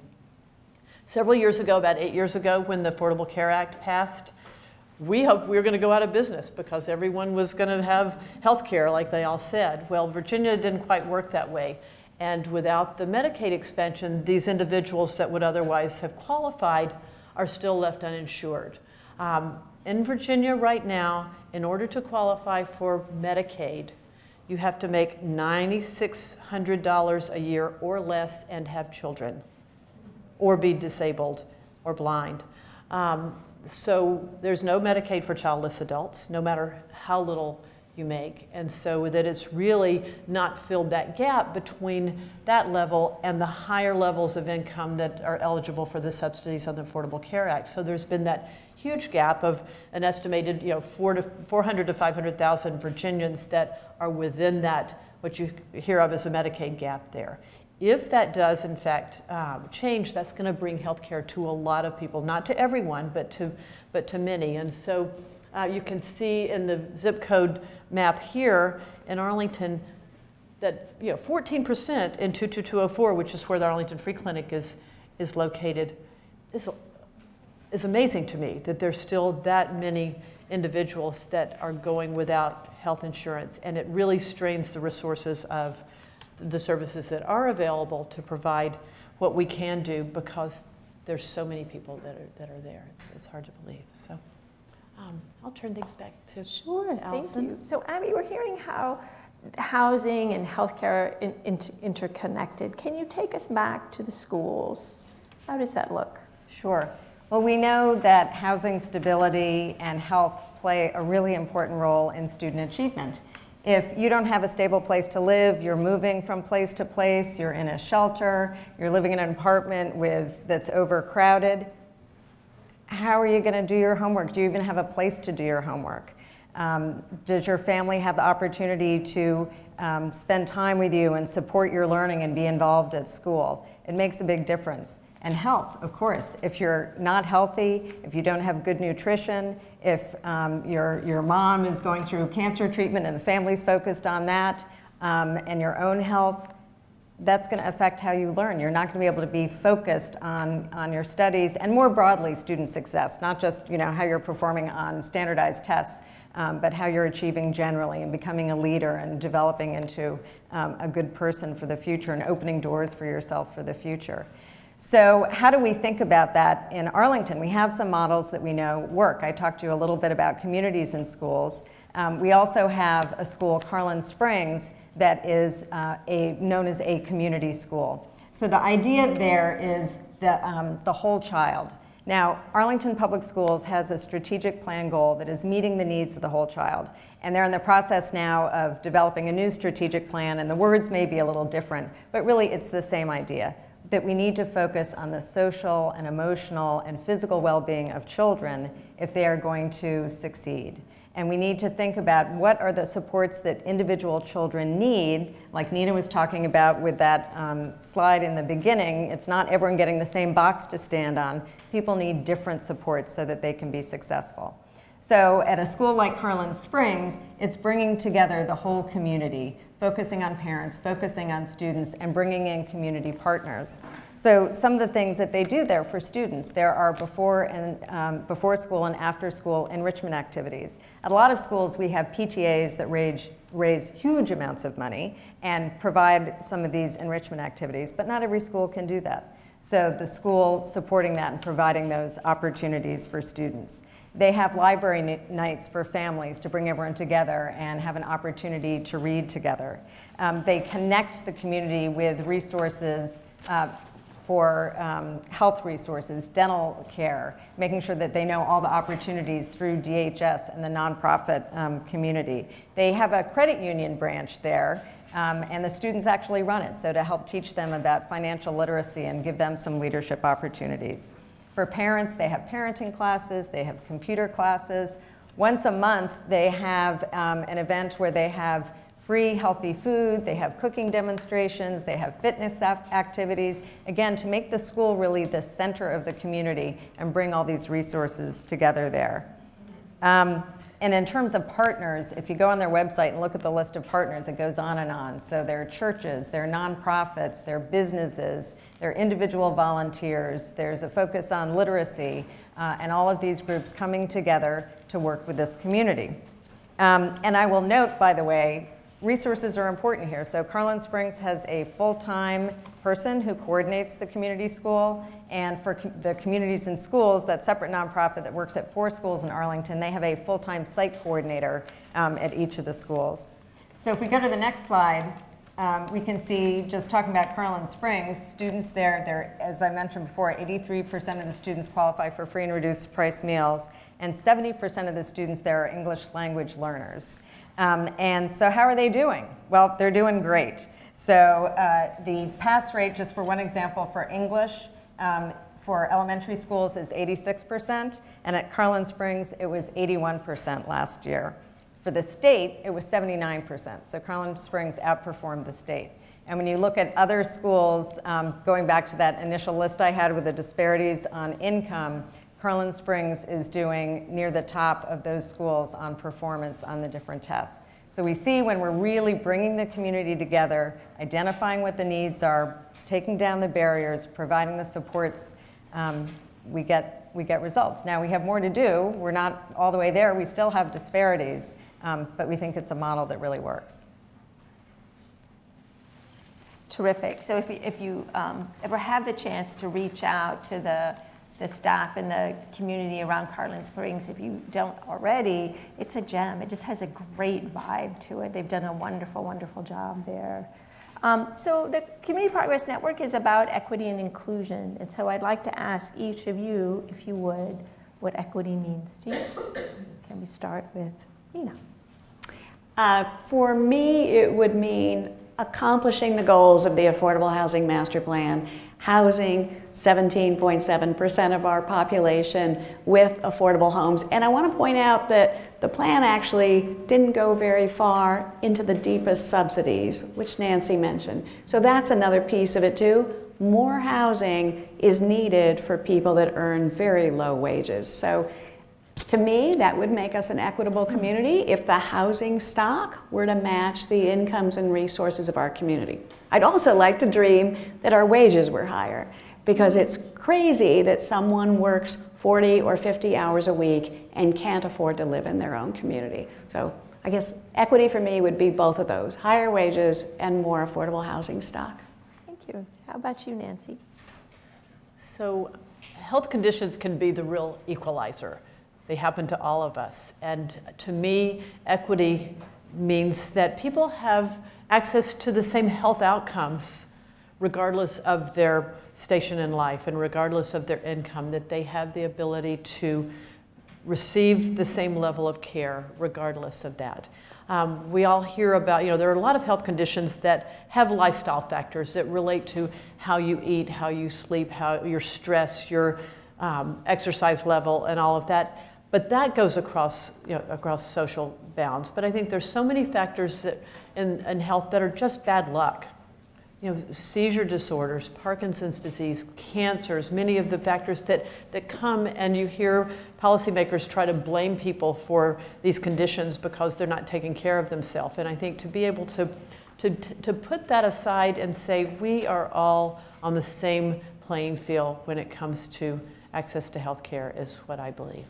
Speaker 4: Several years ago, about 8 years ago, when the Affordable Care Act passed, we hoped we were going to go out of business because everyone was going to have health care like they all said. Well, Virginia didn't quite work that way. And without the Medicaid expansion, these individuals that would otherwise have qualified are still left uninsured. In Virginia right now, in order to qualify for Medicaid, you have to make $9,600 a year or less and have children, or be disabled or blind. So there's no Medicaid for childless adults, no matter how little you make. And so that it's really not filled that gap between that level and the higher levels of income that are eligible for the subsidies of the Affordable Care Act. So there's been that huge gap of an estimated 400 to 500,000 Virginians that are within that, what you hear of as a Medicaid gap there. If that does, in fact, change, that's going to bring health care to a lot of people, not to everyone, but to many. And so you can see in the zip code map here in Arlington that 14% in 22204, which is where the Arlington Free Clinic is located, is amazing to me that there's still that many individuals that are going without health insurance. And it really strains the resources of the services that are available to provide what we can do, because there's so many people that are there. It's hard to believe. So I'll turn things back to
Speaker 2: Sure,
Speaker 4: Allison.
Speaker 2: thank you. So Abby, we're hearing how housing and healthcare interconnected. Can you take us back to the schools? How does that look?
Speaker 6: Sure. Well, we know that housing stability and health play a really important role in student achievement. If you don't have a stable place to live, you're moving from place to place, you're in a shelter, you're living in an apartment that's overcrowded, how are you going to do your homework? Do you even have a place to do your homework? Does your family have the opportunity to spend time with you and support your learning and be involved at school? It makes a big difference. And health, of course. If you're not healthy, if you don't have good nutrition, if your mom is going through cancer treatment and the family's focused on that, and your own health, that's going to affect how you learn. You're not going to be able to be focused on your studies, and more broadly, student success, not just how you're performing on standardized tests, but how you're achieving generally and becoming a leader and developing into a good person for the future and opening doors for yourself for the future. So how do we think about that in Arlington? We have some models that we know work. I talked to you a little bit about communities in schools. We also have a school, Carlin Springs, that is known as a community school. So the idea there is the whole child. Now, Arlington Public Schools has a strategic plan goal that is meeting the needs of the whole child. And they're in the process now of developing a new strategic plan, and the words may be a little different, but really it's the same idea, that we need to focus on the social and emotional and physical well-being of children if they are going to succeed. And we need to think about what are the supports that individual children need, like Nina was talking about with that slide in the beginning. It's not everyone getting the same box to stand on. People need different supports so that they can be successful. So at a school like Carlin Springs, it's bringing together the whole community, focusing on parents, focusing on students, and bringing in community partners. So some of the things that they do there for students, there are before school and after school enrichment activities. At a lot of schools, we have PTAs that raise huge amounts of money and provide some of these enrichment activities, but not every school can do that. So the school supporting that and providing those opportunities for students. They have library nights for families to bring everyone together and have an opportunity to read together. They connect the community with resources for health resources, dental care, making sure that they know all the opportunities through DHS and the nonprofit community. They have a credit union branch there, and the students actually run it, so to help teach them about financial literacy and give them some leadership opportunities. For parents, they have parenting classes, they have computer classes. Once a month, they have an event where they have free healthy food, they have cooking demonstrations, they have fitness activities, again, to make the school really the center of the community and bring all these resources together there. And in terms of partners, if you go on their website and look at the list of partners, it goes on and on. So there are churches, there are nonprofits, there are businesses, there are individual volunteers, there's a focus on literacy, and all of these groups coming together to work with this community. And I will note, by the way, resources are important here. So Carlin Springs has a full-time person who coordinates the community school, and for the communities and schools, that separate nonprofit that works at 4 schools in Arlington, they have a full-time site coordinator at each of the schools. So if we go to the next slide, we can see, just talking about Carlin Springs, students there, as I mentioned before, 83% of the students qualify for free and reduced price meals, and 70% of the students there are English language learners. And so how are they doing? Well, they're doing great. So the pass rate, just for one example, for English for elementary schools is 86%, and at Carlin Springs it was 81% last year. For the state, it was 79%, so Carlin Springs outperformed the state. And when you look at other schools, going back to that initial list I had with the disparities on income, Carlin Springs is doing near the top of those schools on performance on the different tests. So we see when we're really bringing the community together, identifying what the needs are, taking down the barriers, providing the supports, we get results. Now we have more to do. We're not all the way there. We still have disparities, but we think it's a model that really works.
Speaker 2: Terrific. So if you ever have the chance to reach out to the staff in the community around Carlin Springs, if you don't already, it's a gem. It just has a great vibe to it. They've done a wonderful, wonderful job there. So the Community Progress Network is about equity and inclusion. And so I'd like to ask each of you, if you would, what equity means to you. Can we start with Nina?
Speaker 5: For me, it would mean accomplishing the goals of the Affordable Housing Master Plan, housing 17.7% of our population with affordable homes. And I want to point out that the plan actually didn't go very far into the deepest subsidies, which Nancy mentioned. So that's another piece of it too. More housing is needed for people that earn very low wages. So to me, that would make us an equitable community if the housing stock were to match the incomes and resources of our community. I'd also like to dream that our wages were higher, because it's crazy that someone works 40 or 50 hours a week and can't afford to live in their own community. So I guess equity for me would be both of those, higher wages and more affordable housing stock.
Speaker 2: Thank you. How about you, Nancy?
Speaker 4: So health conditions can be the real equalizer. They happen to all of us. And to me, equity means that people have access to the same health outcomes regardless of their station in life and regardless of their income, that they have the ability to receive the same level of care regardless of that. We all hear about, there are a lot of health conditions that have lifestyle factors that relate to how you eat, how you sleep, how your stress, your exercise level, and all of that. But that goes across, across social bounds. But I think there's so many factors that in health that are just bad luck. seizure disorders, Parkinson's disease, cancers, many of the factors that come, and you hear policymakers try to blame people for these conditions because they're not taking care of themselves. And I think to be able to put that aside and say we are all on the same playing field when it comes to access to health care is what I believe.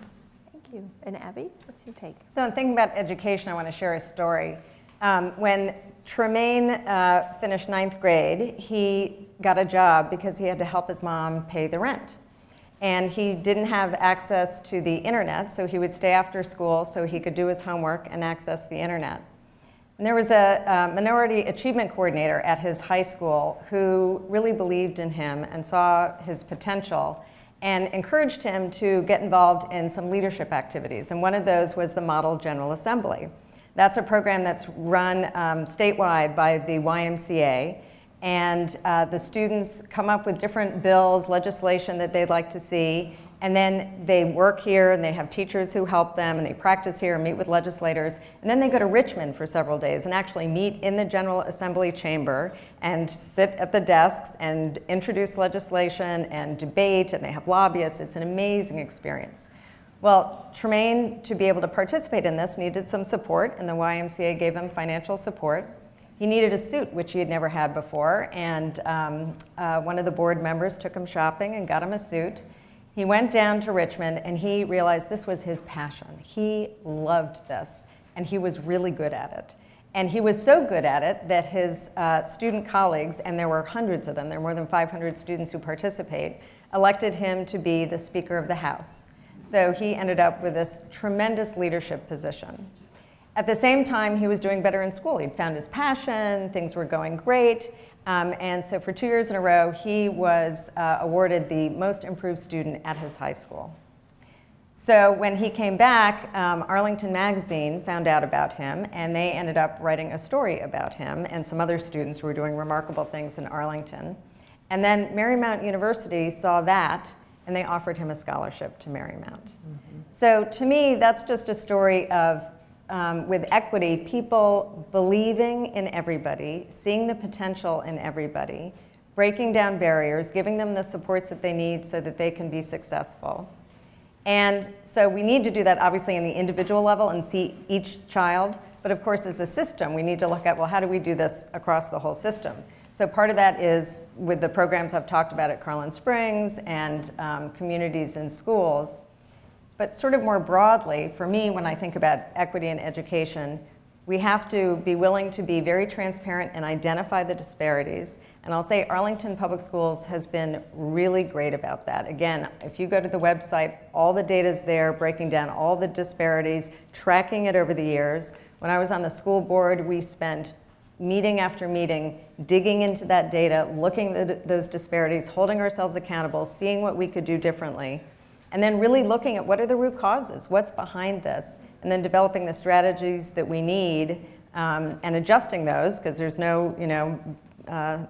Speaker 2: Thank you. And Abby, what's your take?
Speaker 6: So in thinking about education, I want to share a story. When Tremaine finished 9th grade, he got a job because he had to help his mom pay the rent. And he didn't have access to the internet, so he would stay after school so he could do his homework and access the internet. And there was a minority achievement coordinator at his high school who really believed in him and saw his potential and encouraged him to get involved in some leadership activities. And one of those was the Model General Assembly. That's a program that's run statewide by the YMCA, and the students come up with different bills, legislation that they'd like to see, and then they work here and they have teachers who help them and they practice here and meet with legislators, and then they go to Richmond for several days and actually meet in the General Assembly chamber and sit at the desks and introduce legislation and debate, and they have lobbyists. It's an amazing experience. Well, Tremaine, to be able to participate in this, needed some support, and the YMCA gave him financial support. He needed a suit, which he had never had before, and one of the board members took him shopping and got him a suit. He went down to Richmond, and he realized this was his passion. He loved this, and he was really good at it. And he was so good at it that his student colleagues, and there were hundreds of them, there were more than 500 students who participate, elected him to be the Speaker of the House. So he ended up with this tremendous leadership position. At the same time, he was doing better in school. He'd found his passion, things were going great, and so for 2 years in a row, he was awarded the most improved student at his high school. So when he came back, Arlington magazine found out about him, and they ended up writing a story about him and some other students who were doing remarkable things in Arlington. And then Marymount University saw that, and they offered him a scholarship to Marymount. Mm-hmm. So to me, that's just a story of, with equity, people believing in everybody, seeing the potential in everybody, breaking down barriers, giving them the supports that they need so that they can be successful. And so we need to do that obviously in the individual level and see each child, but of course as a system, we need to look at, well, how do we do this across the whole system? So part of that is with the programs I've talked about at Carlin Springs and communities in schools. But sort of more broadly, for me, when I think about equity in education, we have to be willing to be very transparent and identify the disparities. And I'll say Arlington Public Schools has been really great about that. Again, if you go to the website, all the data's there, breaking down all the disparities, tracking it over the years. When I was on the school board, we spent meeting after meeting, digging into that data, looking at those disparities, holding ourselves accountable, seeing what we could do differently, and then really looking at what are the root causes, what's behind this, and then developing the strategies that we need and adjusting those, because there's no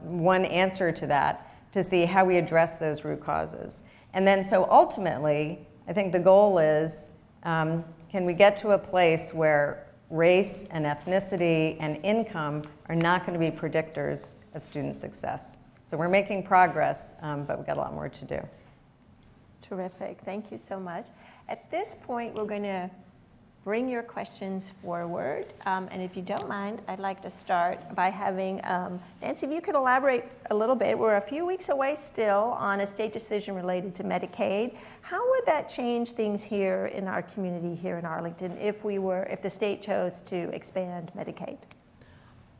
Speaker 6: one answer to that, to see how we address those root causes. And then so ultimately, I think the goal is, can we get to a place where race and ethnicity and income are not going to be predictors of student success? So we're making progress, but we've got a lot more to do.
Speaker 2: Terrific. Thank you so much. At this point, we're going to bring your questions forward. And if you don't mind, I'd like to start by having Nancy, if you could elaborate a little bit. We're a few weeks away still on a state decision related to Medicaid. How would that change things here in our community here in Arlington if the state chose to expand Medicaid?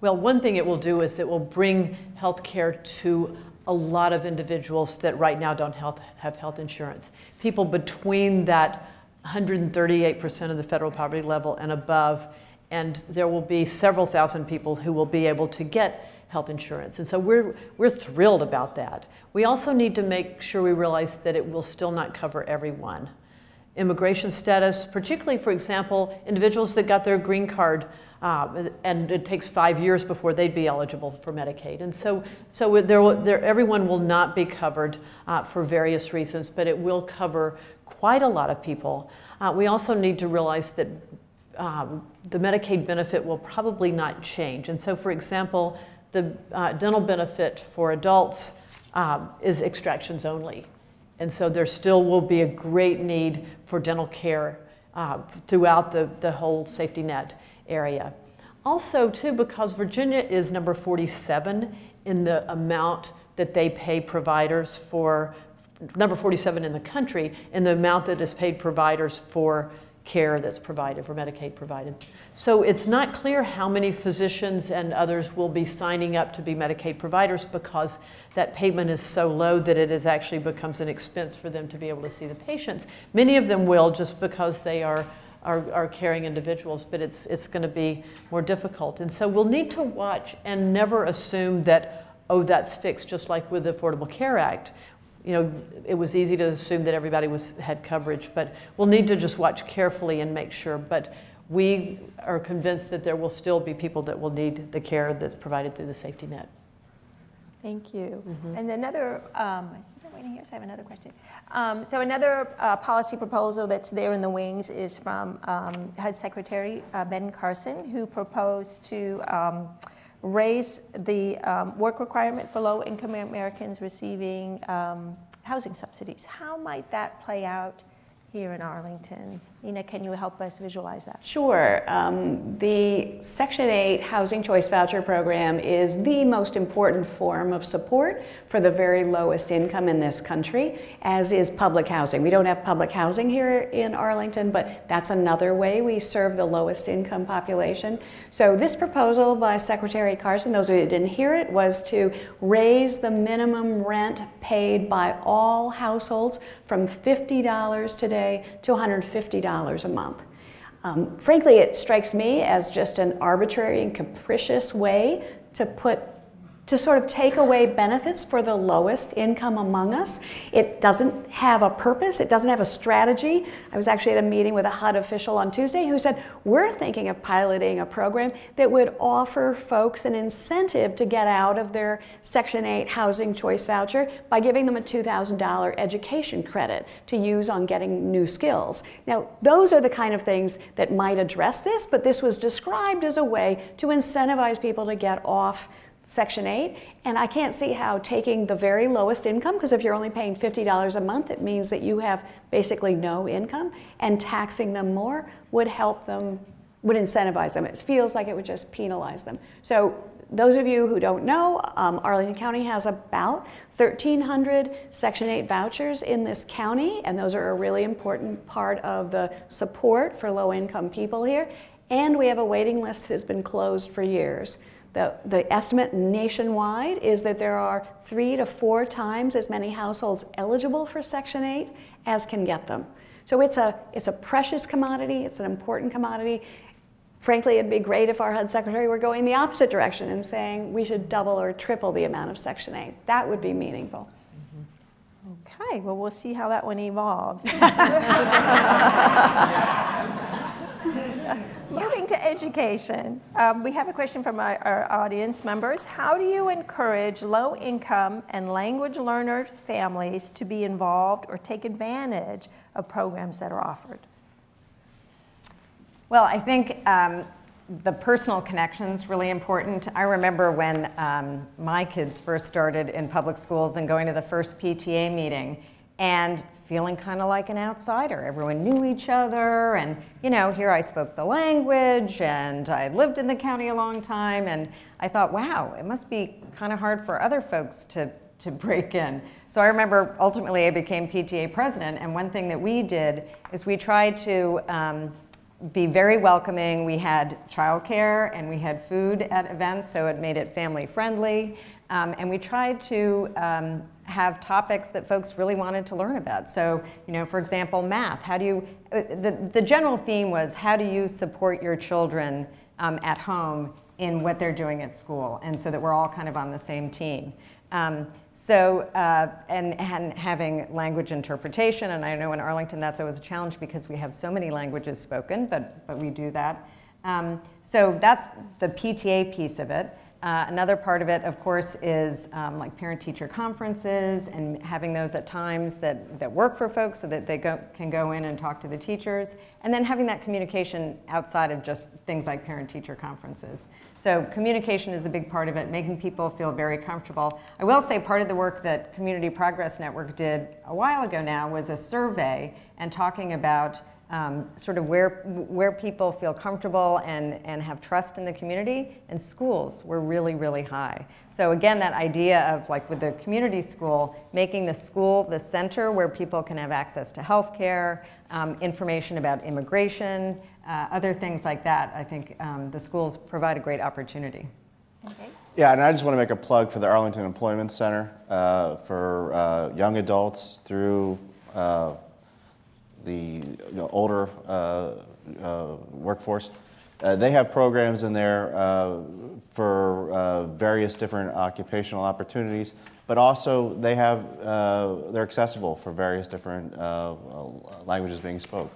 Speaker 4: Well, one thing it will do is it will bring health care to a lot of individuals that right now don't have health insurance. People between that 138% of the federal poverty level and above, and there will be several thousand people who will be able to get health insurance. And so we're thrilled about that. We also need to make sure we realize that it will still not cover everyone. Immigration status, particularly, for example, individuals that got their green card and it takes 5 years before they'd be eligible for Medicaid. And so everyone will not be covered for various reasons, but it will cover quite a lot of people. We also need to realize that the Medicaid benefit will probably not change. And so, for example, the dental benefit for adults is extractions only. And so there still will be a great need for dental care throughout the whole safety net area. Also, too, because Virginia is number 47 in the amount that they pay providers for, number 47 in the country, in the amount that is paid providers for care that's provided, for Medicaid provided. So it's not clear how many physicians and others will be signing up to be Medicaid providers because that payment is so low that it is actually becomes an expense for them to be able to see the patients. Many of them will just because they are caring individuals, but it's going to be more difficult. And so we'll need to watch and never assume that, oh, that's fixed, just like with the Affordable Care Act. You know, it was easy to assume that everybody had coverage, but we'll need to just watch carefully and make sure. But we are convinced that there will still be people that will need the care that's provided through the safety net.
Speaker 2: Thank you. And another, I see that waiting here, so I have another question. So another policy proposal that's there in the wings is from HUD Secretary Ben Carson, who proposed to raise the work requirement for low-income Americans receiving housing subsidies. How might that play out here in Arlington? Nina, can you help us visualize that?
Speaker 5: Sure. The Section 8 Housing Choice Voucher Program is the most important form of support for the very lowest income in this country, as is public housing. We don't have public housing here in Arlington, but that's another way we serve the lowest income population. So this proposal by Secretary Carson, those of you who didn't hear it, was to raise the minimum rent paid by all households from $50 today to $150 a month. Frankly, it strikes me as just an arbitrary and capricious way to sort of take away benefits for the lowest income among us. It doesn't have a purpose. It doesn't have a strategy. I was actually at a meeting with a HUD official on Tuesday who said, we're thinking of piloting a program that would offer folks an incentive to get out of their Section 8 housing choice voucher by giving them a $2,000 education credit to use on getting new skills. Now, those are the kind of things that might address this, but this was described as a way to incentivize people to get off Section 8, and I can't see how taking the very lowest income, because if you're only paying $50 a month, it means that you have basically no income, and taxing them more would help them, would incentivize them. It feels like it would just penalize them. So those of you who don't know, Arlington County has about 1,300 Section 8 vouchers in this county, and those are a really important part of the support for low-income people here, and we have a waiting list that has been closed for years. The estimate nationwide is that there are 3 to 4 times as many households eligible for Section 8 as can get them. So it's a precious commodity, it's an important commodity. Frankly, it'd be great if our HUD secretary were going the opposite direction and saying we should double or triple the amount of Section 8. That would be meaningful.
Speaker 2: Okay, well, we'll see how that one evolves. Moving to education, we have a question from our audience members. How do you encourage low-income and language learners' families to be involved or take advantage of programs that are offered?
Speaker 6: Well, I think the personal connection's really important. I remember when my kids first started in public schools and going to the first PTA meeting and feeling kind of like an outsider. Everyone knew each other, and you know, here I spoke the language, and I lived in the county a long time, and I thought, wow, it must be kind of hard for other folks to break in. So I remember ultimately I became PTA president, and one thing that we did is we tried to be very welcoming. We had childcare and we had food at events, so it made it family friendly. And we tried to have topics that folks really wanted to learn about. So, you know, for example, math. How do you, the general theme was, how do you support your children at home in what they're doing at school? And so that we're all kind of on the same team. And having language interpretation, and I know in Arlington that's always a challenge because we have so many languages spoken, but we do that. So that's the PTA piece of it. Another part of it, of course, is like parent-teacher conferences and having those at times that work for folks so that they can go in and talk to the teachers, and then having that communication outside of just things like parent-teacher conferences. So communication is a big part of it, making people feel very comfortable. I will say part of the work that Community Progress Network did a while ago now was a survey and talking about sort of where people feel comfortable and have trust in the community, and schools were really, really high. So again, that idea of, like with the community school, making the school the center where people can have access to health care, information about immigration, other things like that. I think the schools provide a great opportunity.
Speaker 2: Okay.
Speaker 3: Yeah, and I just want to make a plug for the Arlington Employment Center for young adults through the older workforce. They have programs in there for various different occupational opportunities, but also they have they're accessible for various different languages being spoken.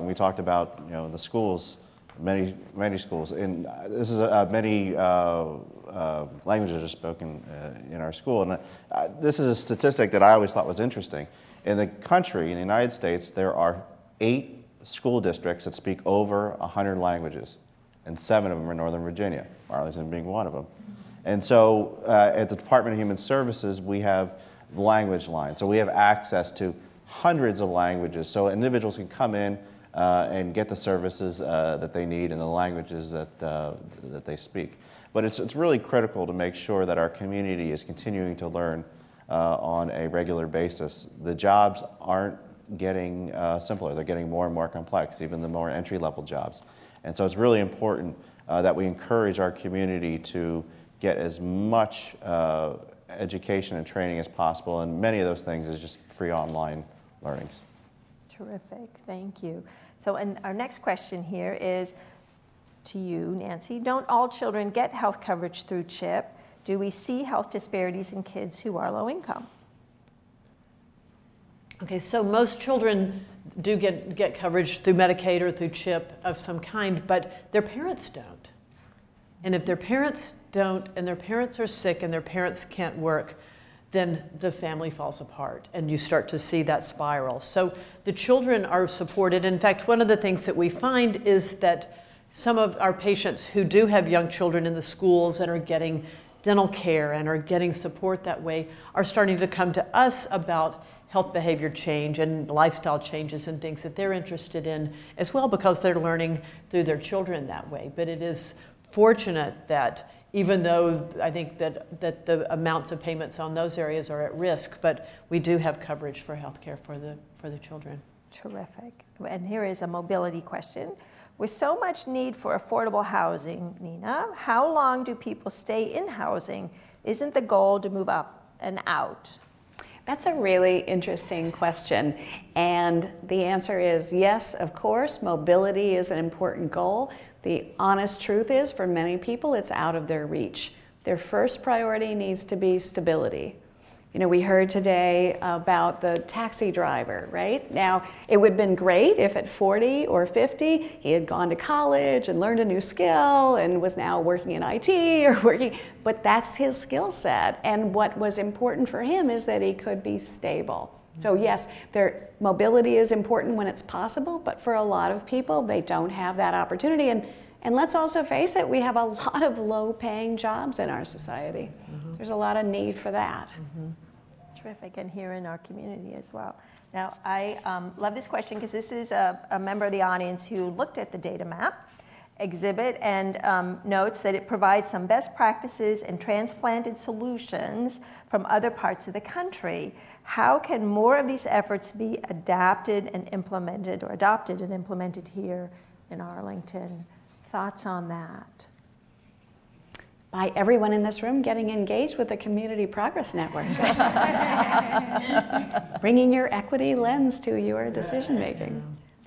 Speaker 3: We talked about the schools, many schools, and this is many languages are spoken in our school. And this is a statistic that I always thought was interesting. In the country, in the United States, there are 8 school districts that speak over 100 languages, and 7 of them are in Northern Virginia, Arlington being one of them. And so at the Department of Human Services, we have the language line. So we have access to hundreds of languages, so individuals can come in and get the services that they need in the languages that they speak. But it's really critical to make sure that our community is continuing to learn on a regular basis. The jobs aren't getting simpler. They're getting more and more complex, even the more entry-level jobs. And so it's really important that we encourage our community to get as much education and training as possible, and many of those things is just free online learnings.
Speaker 2: Terrific, thank you. So, and our next question here is to you, Nancy. Don't all children get health coverage through CHIP? Do we see health disparities in kids who are low income?
Speaker 4: Okay, so most children do get coverage through Medicaid or through CHIP of some kind, but their parents don't. And if their parents don't, and their parents are sick and their parents can't work, then the family falls apart and you start to see that spiral. So the children are supported. In fact, one of the things that we find is that some of our patients who do have young children in the schools and are getting dental care and are getting support that way are starting to come to us about health behavior change and lifestyle changes and things that they're interested in as well, because they're learning through their children that way. But it is fortunate that even though I think that the amounts of payments on those areas are at risk, but we do have coverage for health care for the children.
Speaker 2: Terrific. And here is a mobility question. With so much need for affordable housing, Nina, how long do people stay in housing? Isn't the goal to move up and out?
Speaker 5: That's a really interesting question. And the answer is yes, of course, mobility is an important goal. The honest truth is, for many people, it's out of their reach. Their first priority needs to be stability. You know, we heard today about the taxi driver, right? Now, it would have been great if at 40 or 50, he had gone to college and learned a new skill and was now working in IT or working, but that's his skill set. And what was important for him is that he could be stable. So yes, mobility is important when it's possible, but for a lot of people, they don't have that opportunity. And let's also face it, we have a lot of low-paying jobs in our society. Mm-hmm. There's a lot of need for that.
Speaker 2: Mm-hmm. Terrific, and here in our community as well. Now, I love this question because this is a member of the audience who looked at the data map exhibit and notes that it provides some best practices and transplanted solutions from other parts of the country. How can more of these efforts be adapted and implemented, or adopted and implemented here in Arlington? Thoughts on that?
Speaker 5: By everyone in this room getting engaged with the Community Progress Network. Bringing your equity lens to your decision making.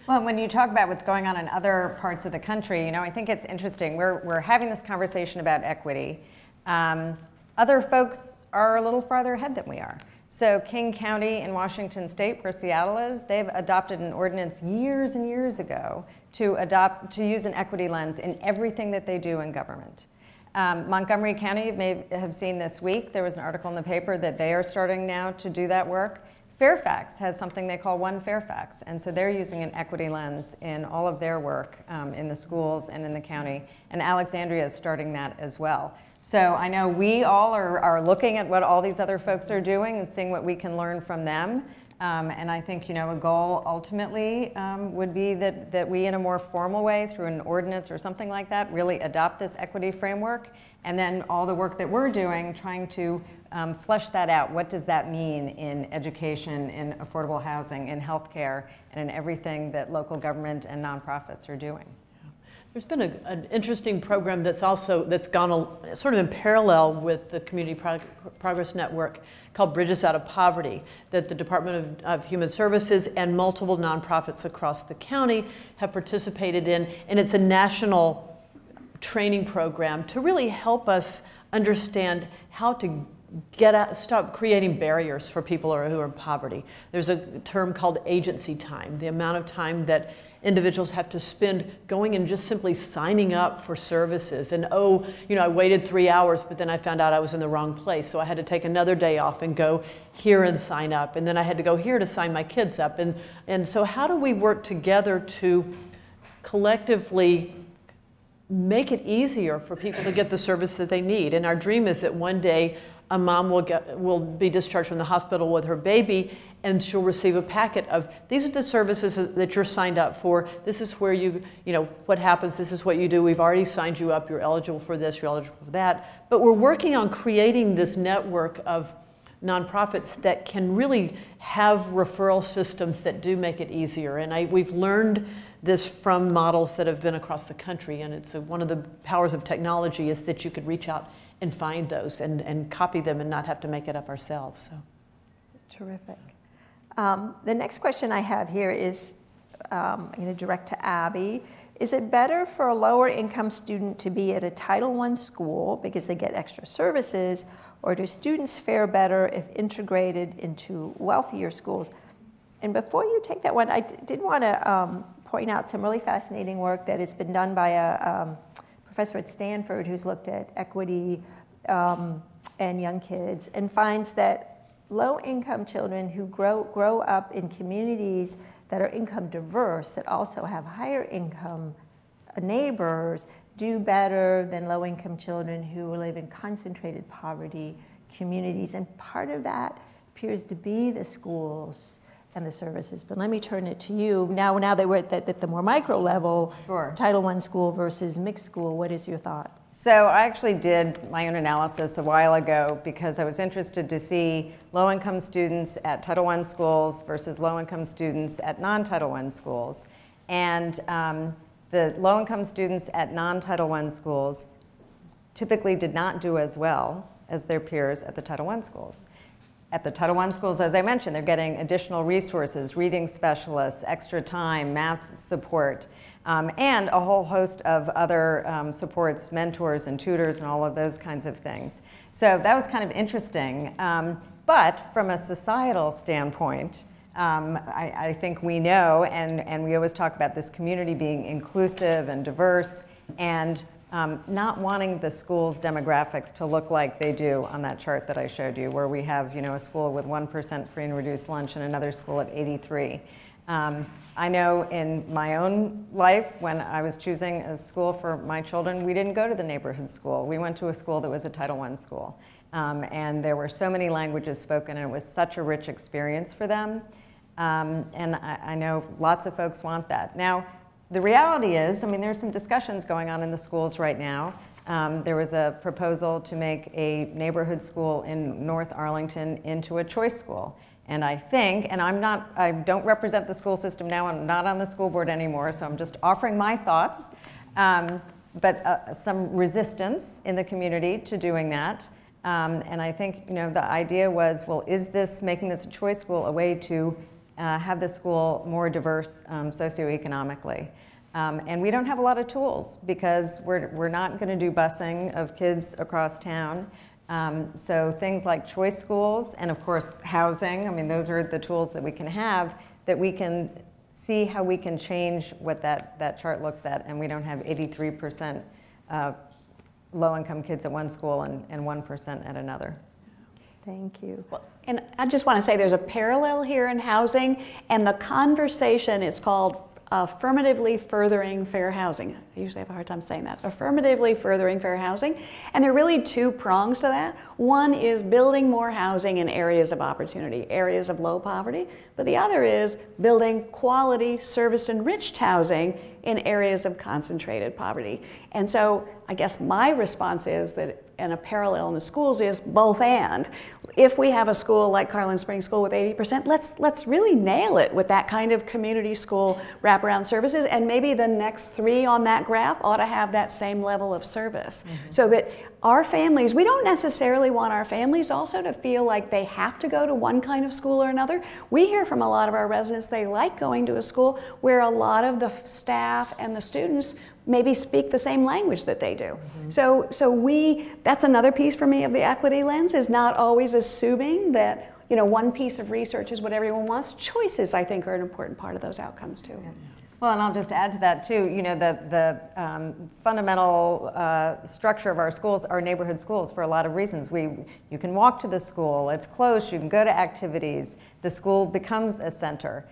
Speaker 6: Well, when you talk about what's going on in other parts of the country, you know, I think it's interesting. We're having this conversation about equity. Other folks are a little farther ahead than we are. So King County in Washington State, where Seattle is, they've adopted an ordinance years and years ago to use an equity lens in everything that they do in government. Montgomery County, you may have seen this week, there was an article in the paper that they are starting now to do that work. Fairfax has something they call One Fairfax, and so they're using an equity lens in all of their work in the schools and in the county, and Alexandria is starting that as well. So I know we all are looking at what all these other folks are doing and seeing what we can learn from them. And I think, you know, a goal ultimately would be that we, in a more formal way, through an ordinance or something like that, really adopt this equity framework. And then all the work that we're doing, trying to flesh that out. What does that mean in education, in affordable housing, in healthcare, and in everything that local government and nonprofits are doing?
Speaker 4: There's been an interesting program that's gone sort of in parallel with the Community Progress Network called Bridges Out of Poverty, that the Department of Human Services and multiple nonprofits across the county have participated in, and it's a national training program to really help us understand how to stop creating barriers for people who are in poverty. There's a term called agency time, the amount of time that individuals have to spend going and just simply signing up for services. And oh, you know, I waited 3 hours, but then I found out I was in the wrong place. So I had to take another day off and go here and sign up. And then I had to go here to sign my kids up. And so how do we work together to collectively make it easier for people to get the service that they need? And our dream is that one day a mom will be discharged from the hospital with her baby, and she'll receive a packet of, these are the services that you're signed up for. This is where you know, what happens, this is what you do. We've already signed you up. You're eligible for this, you're eligible for that. But we're working on creating this network of nonprofits that can really have referral systems that do make it easier. And we've learned this from models that have been across the country. And it's one of the powers of technology is that you could reach out and find those and copy them and not have to make it up ourselves. So.
Speaker 2: Terrific. The next question I have here is, I'm going to direct to Abby. Is it better for a lower income student to be at a Title I school because they get extra services, or do students fare better if integrated into wealthier schools? And before you take that one, I did want to point out some really fascinating work that has been done by a professor at Stanford who's looked at equity and young kids, and finds that low-income children who grow up in communities that are income diverse, that also have higher income neighbors, do better than low-income children who live in concentrated poverty communities. And part of that appears to be the schools and the services. But let me turn it to you. Now that we're at the more micro level,
Speaker 6: Sure.
Speaker 2: Title I school versus mixed school, what is your thought?
Speaker 6: So I actually did my own analysis a while ago because I was interested to see low-income students at Title I schools versus low-income students at non-Title I schools. And the low-income students at non-Title I schools typically did not do as well as their peers at the Title I schools. At the Title I schools, as I mentioned, they're getting additional resources, reading specialists, extra time, math support, and a whole host of other supports, mentors and tutors and all of those kinds of things. So that was kind of interesting. But from a societal standpoint, I think we know, and we always talk about this community being inclusive and diverse, and not wanting the school's demographics to look like they do on that chart that I showed you, where we have, you know, a school with 1% free and reduced lunch and another school at 83. I know in my own life, when I was choosing a school for my children, we didn't go to the neighborhood school. We went to a school that was a Title I school. And there were so many languages spoken, and it was such a rich experience for them. And I know lots of folks want that. Now, the reality is, I mean, there's some discussions going on in the schools right now. There was a proposal to make a neighborhood school in North Arlington into a choice school. And I think, and I don't represent the school system now, I'm not on the school board anymore, so I'm just offering my thoughts, but some resistance in the community to doing that. And I think, you know, the idea was, well, is this, making this a choice school, a way to have the school more diverse socioeconomically? And we don't have a lot of tools because we're not going to do busing of kids across town. So things like choice schools and, of course, housing, I mean, those are the tools that we can have, that we can see how we can change what that chart looks at, and we don't have 83% low-income kids at one school and 1% at another.
Speaker 2: Thank you.
Speaker 4: Well,
Speaker 5: And I just want to say there's a parallel here in housing, and the conversation is called affirmatively furthering fair housing. I usually have a hard time saying that. Affirmatively furthering fair housing. And there are really two prongs to that. One is building more housing in areas of opportunity, areas of low poverty. But the other is building quality, service-enriched housing in areas of concentrated poverty. And so I guess my response is that, and a parallel in the schools is both and. If we have a school like Carlin Springs School with 80%, let's really nail it with that kind of community school wraparound services, and maybe the next 3 on that graph ought to have that same level of service. So that our families, we don't necessarily want our families also to feel like they have to go to one kind of school or another. We hear from a lot of our residents they like going to a school where a lot of the staff and the students maybe speak the same language that they do. So that's another piece for me of the equity lens, is not always assuming that, you know, one piece of research is what everyone wants. Choices, I think, are an important part of those outcomes too.
Speaker 6: Well, and I'll just add to that too, you know, the fundamental structure of our schools are neighborhood schools for a lot of reasons. You can walk to the school, it's close, you can go to activities, the school becomes a center.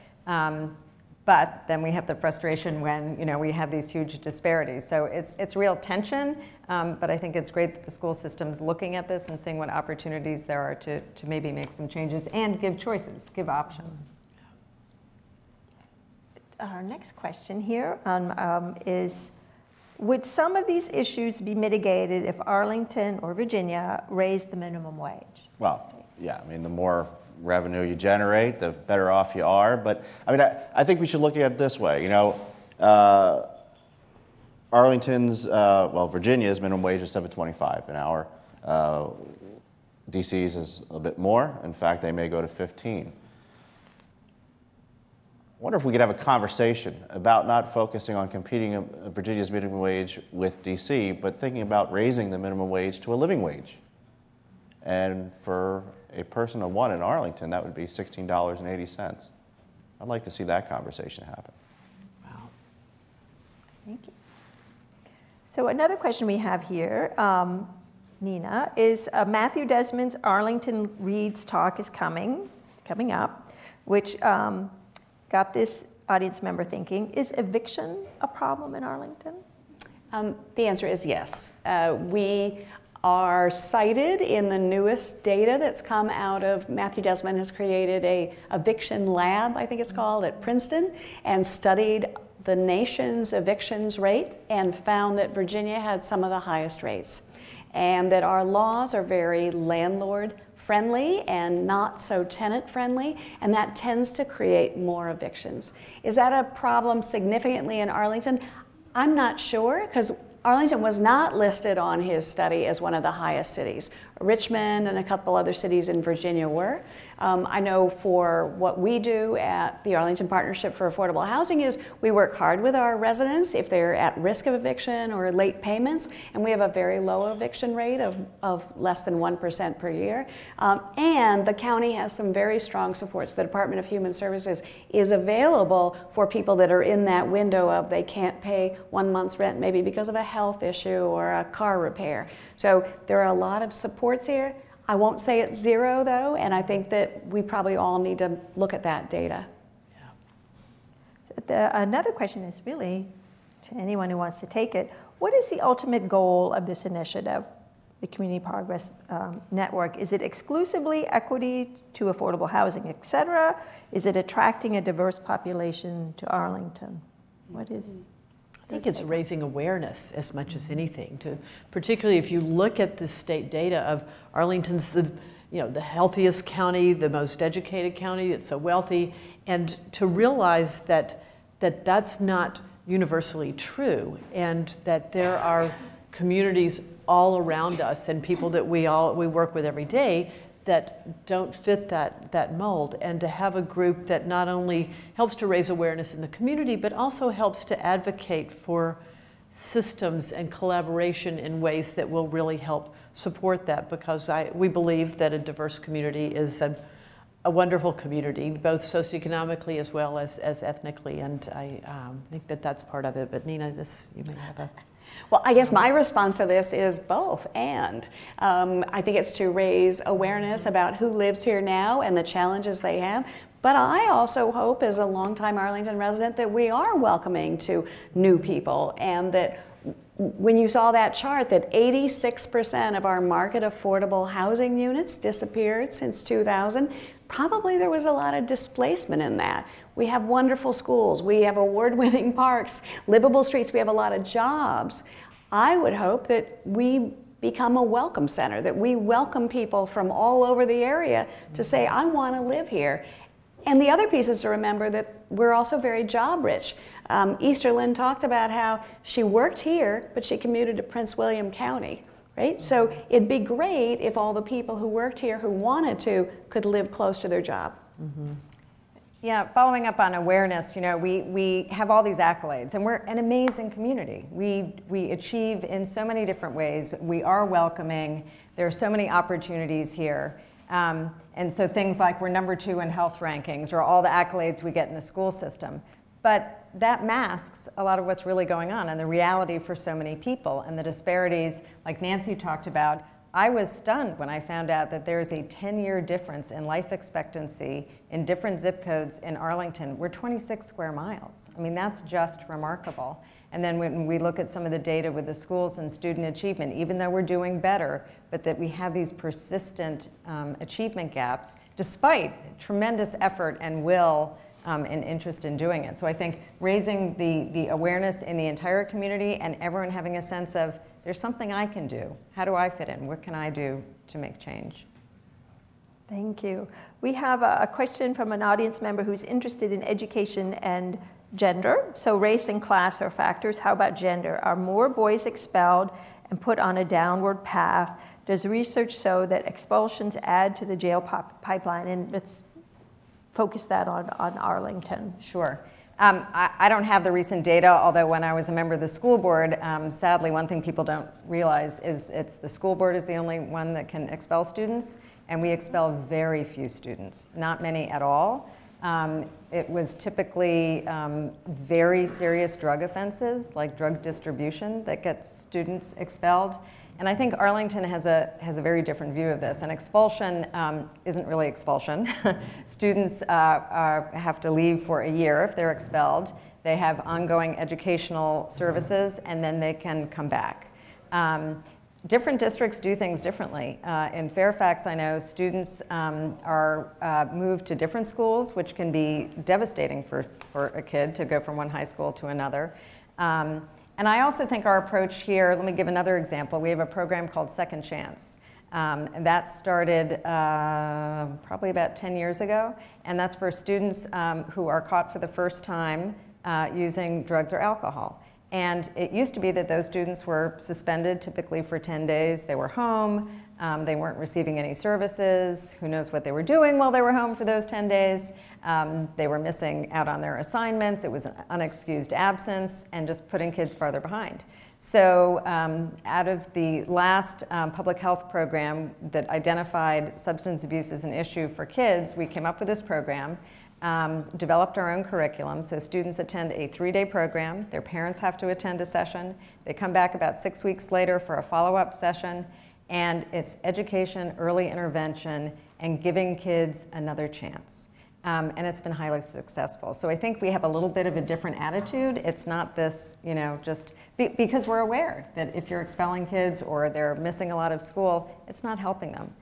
Speaker 6: But then we have the frustration when, you know, we have these huge disparities. So it's real tension, but I think it's great that the school system's looking at this and seeing what opportunities there are to maybe make some changes and give choices, give options.
Speaker 2: Our next question here is, would some of these issues be mitigated if Arlington or Virginia raised the minimum wage?
Speaker 3: Well, yeah, I mean, the more revenue you generate, the better off you are. But I mean, I think we should look at it this way. You know, Arlington's, well, Virginia's minimum wage is $7.25 an hour. DC's is a bit more. In fact, they may go to 15. I wonder if we could have a conversation about not focusing on competing Virginia's minimum wage with DC, but thinking about raising the minimum wage to a living wage. And for a person of 1 in Arlington, that would be $16.80. I'd like to see that conversation happen.
Speaker 2: Wow. Thank you. So another question we have here, Nina, is Matthew Desmond's Arlington Reads talk is coming up, which got this audience member thinking, is eviction a problem in Arlington?
Speaker 5: The answer is yes. We are cited in the newest data that's come out of, Matthew Desmond has created a eviction lab, I think it's called, at Princeton, and studied the nation's evictions rate and found that Virginia had some of the highest rates, and that our laws are very landlord friendly and not so tenant friendly, and that tends to create more evictions. Is that a problem significantly in Arlington? I'm not sure, because Arlington was not listed on his study as one of the highest cities. Richmond and a couple other cities in Virginia were. I know for what we do at the Arlington Partnership for Affordable Housing is we work hard with our residents if they're at risk of eviction or late payments, and we have a very low eviction rate of less than 1% per year. And the county has some very strong supports. The Department of Human Services is available for people that are in that window of they can't pay 1 month's rent maybe because of a health issue or a car repair. So there are a lot of supports here. I won't say it's zero, though, and I think that we probably all need to look at that data.
Speaker 2: Yeah. Another question is really to anyone who wants to take it. What is the ultimate goal of this initiative, the Community Progress Network? Is it exclusively equity to affordable housing, et cetera? Is it attracting a diverse population to Arlington? What is...
Speaker 4: I think it's raising awareness as much as anything, particularly if you look at the state data of Arlington's the healthiest county, the most educated county, it's so wealthy, and to realize that that's not universally true, and that there are communities all around us and people that we work with every day that don't fit that mold, and to have a group that not only helps to raise awareness in the community, but also helps to advocate for systems and collaboration in ways that will really help support that, because we believe that a diverse community is a wonderful community, both socioeconomically as well as ethnically, and I think that that's part of it. But Nina, you may have a...
Speaker 5: Well, I guess my response to this is both and. I think it's to raise awareness about who lives here now and the challenges they have. But I also hope, as a longtime Arlington resident, that we are welcoming to new people, and that when you saw that chart, that 86% of our market affordable housing units disappeared since 2000, probably there was a lot of displacement in that. We have wonderful schools, we have award-winning parks, livable streets, we have a lot of jobs. I would hope that we become a welcome center, that we welcome people from all over the area to say, I want to live here. And the other piece is to remember that we're also very job rich. Easterlyn talked about how she worked here, but she commuted to Prince William County, right? So it'd be great if all the people who worked here who wanted to could live close to their job.
Speaker 6: Mm-hmm. Yeah, following up on awareness, you know, we have all these accolades, and we're an amazing community. We achieve in so many different ways. We are welcoming. There are so many opportunities here. And so things like we're #2 in health rankings, or all the accolades we get in the school system. But that masks a lot of what's really going on and the reality for so many people, and the disparities like Nancy talked about. I was stunned when I found out that there's a 10-year difference in life expectancy in different zip codes in Arlington. We're 26 square miles. I mean, that's just remarkable. And then when we look at some of the data with the schools and student achievement, even though we're doing better, but that we have these persistent achievement gaps, despite tremendous effort and will and interest in doing it. So I think raising the awareness in the entire community, and everyone having a sense of, there's something I can do. How do I fit in? What can I do to make change?
Speaker 2: Thank you. We have a question from an audience member who's interested in education and gender. So race and class are factors. How about gender? Are more boys expelled and put on a downward path? Does research show that expulsions add to the jail pipeline? And let's focus that on Arlington.
Speaker 6: Sure. I don't have the recent data, although when I was a member of the school board, sadly, one thing people don't realize is the school board is the only one that can expel students, and we expel very few students, not many at all. It was typically very serious drug offenses, like drug distribution, that get students expelled. And I think Arlington has a very different view of this. And expulsion isn't really expulsion. Students have to leave for a year if they're expelled. They have ongoing educational services, and then they can come back. Different districts do things differently. In Fairfax, I know students are moved to different schools, which can be devastating for a kid to go from one high school to another. And I also think our approach here, let me give another example. We have a program called Second Chance. And that started probably about 10 years ago. And that's for students who are caught for the first time using drugs or alcohol. And it used to be that those students were suspended typically for 10 days. They were home. They weren't receiving any services. Who knows what they were doing while they were home for those 10 days. They were missing out on their assignments. It was an unexcused absence, and just putting kids farther behind. So out of the last public health program that identified substance abuse as an issue for kids, we came up with this program, developed our own curriculum. So students attend a 3-day program. Their parents have to attend a session. They come back about 6 weeks later for a follow-up session. And it's education, early intervention, and giving kids another chance. And it's been highly successful. So I think we have a little bit of a different attitude. It's not this, you know, just because we're aware that if you're expelling kids or they're missing a lot of school, it's not helping them.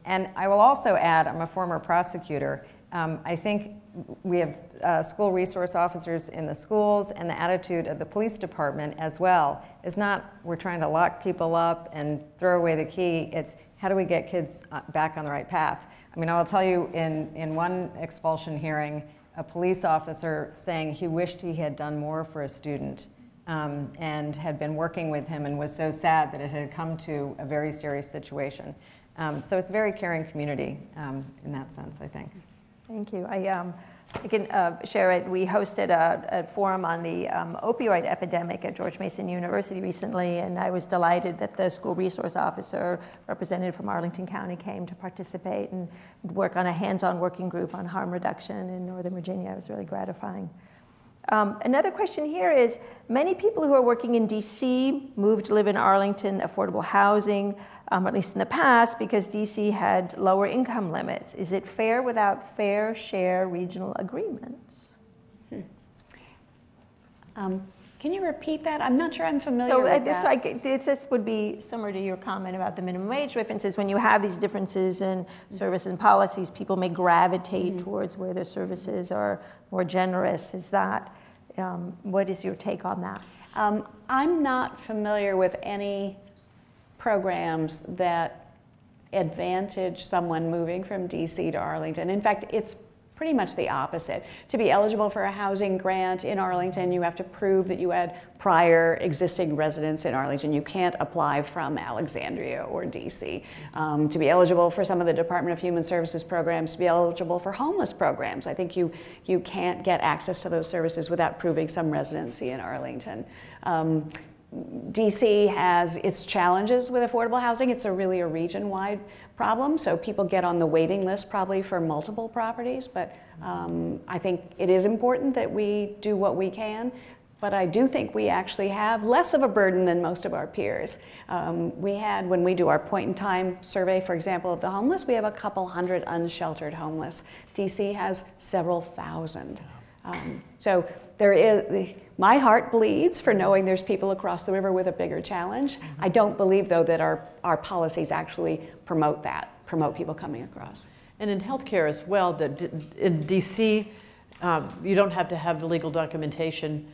Speaker 6: And I will also add, I'm a former prosecutor. I think we have school resource officers in the schools, and the attitude of the police department as well is not we're trying to lock people up and throw away the key. It's how do we get kids back on the right path? I mean, I'll tell you, in one expulsion hearing, a police officer saying he wished he had done more for a student and had been working with him and was so sad that it had come to a very serious situation. So it's a very caring community in that sense, I think.
Speaker 2: Thank you. I can share it. We hosted a forum on the opioid epidemic at George Mason University recently, and I was delighted that the school resource officer representative from Arlington County came to participate and work on a hands-on working group on harm reduction in Northern Virginia. It was really gratifying. Another question here is, many people who are working in DC moved to live in Arlington, affordable housing, at least in the past, because DC had lower income limits. Is it fair without fair share regional agreements?
Speaker 11: Can you repeat that? I'm not sure I'm familiar with that.
Speaker 2: This would be similar to your comment about the minimum wage differences. When you have these differences in service and policies, people may gravitate towards where the services are more generous. Is that, what is your take on that?
Speaker 11: I'm not familiar with any programs that advantage someone moving from DC to Arlington. In fact, it's pretty much the opposite. To be eligible for a housing grant in Arlington, you have to prove that you had prior existing residence in Arlington. You can't apply from Alexandria or DC. To be eligible for some of the Department of Human Services programs, to be eligible for homeless programs, I think you can't get access to those services without proving some residency in Arlington. DC has its challenges with affordable housing. It's really a region-wide problem, so people get on the waiting list probably for multiple properties, but I think it is important that we do what we can, but I do think we actually have less of a burden than most of our peers. When we do our point-in-time survey, for example, of the homeless, we have a couple hundred unsheltered homeless. DC has several thousand. So there is, my heart bleeds for knowing there's people across the river with a bigger challenge. I don't believe, though, that our policies actually promote that, promote people coming across.
Speaker 4: And in healthcare as well, that in DC, you don't have to have the legal documentation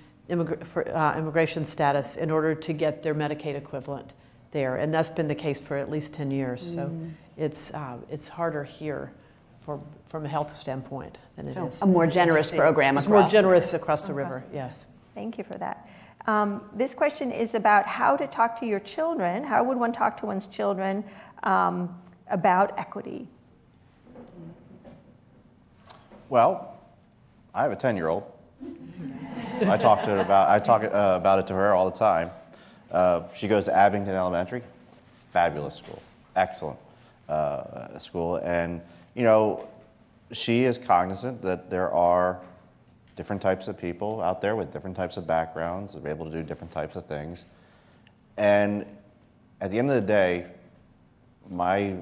Speaker 4: for immigration status in order to get their Medicaid equivalent there. And that's been the case for at least 10 years. So it's harder here from a health standpoint than it is.
Speaker 11: A more generous program across.
Speaker 4: It's more generous across the river, yes.
Speaker 2: Thank you for that. This question is about how to talk to your children. How would one talk to one's children about equity?
Speaker 3: Well, I have a 10-year-old. I talk about it to her all the time. She goes to Abington Elementary, fabulous school, excellent school, and you know, she is cognizant that there are different types of people out there with different types of backgrounds that are able to do different types of things. And at the end of the day, my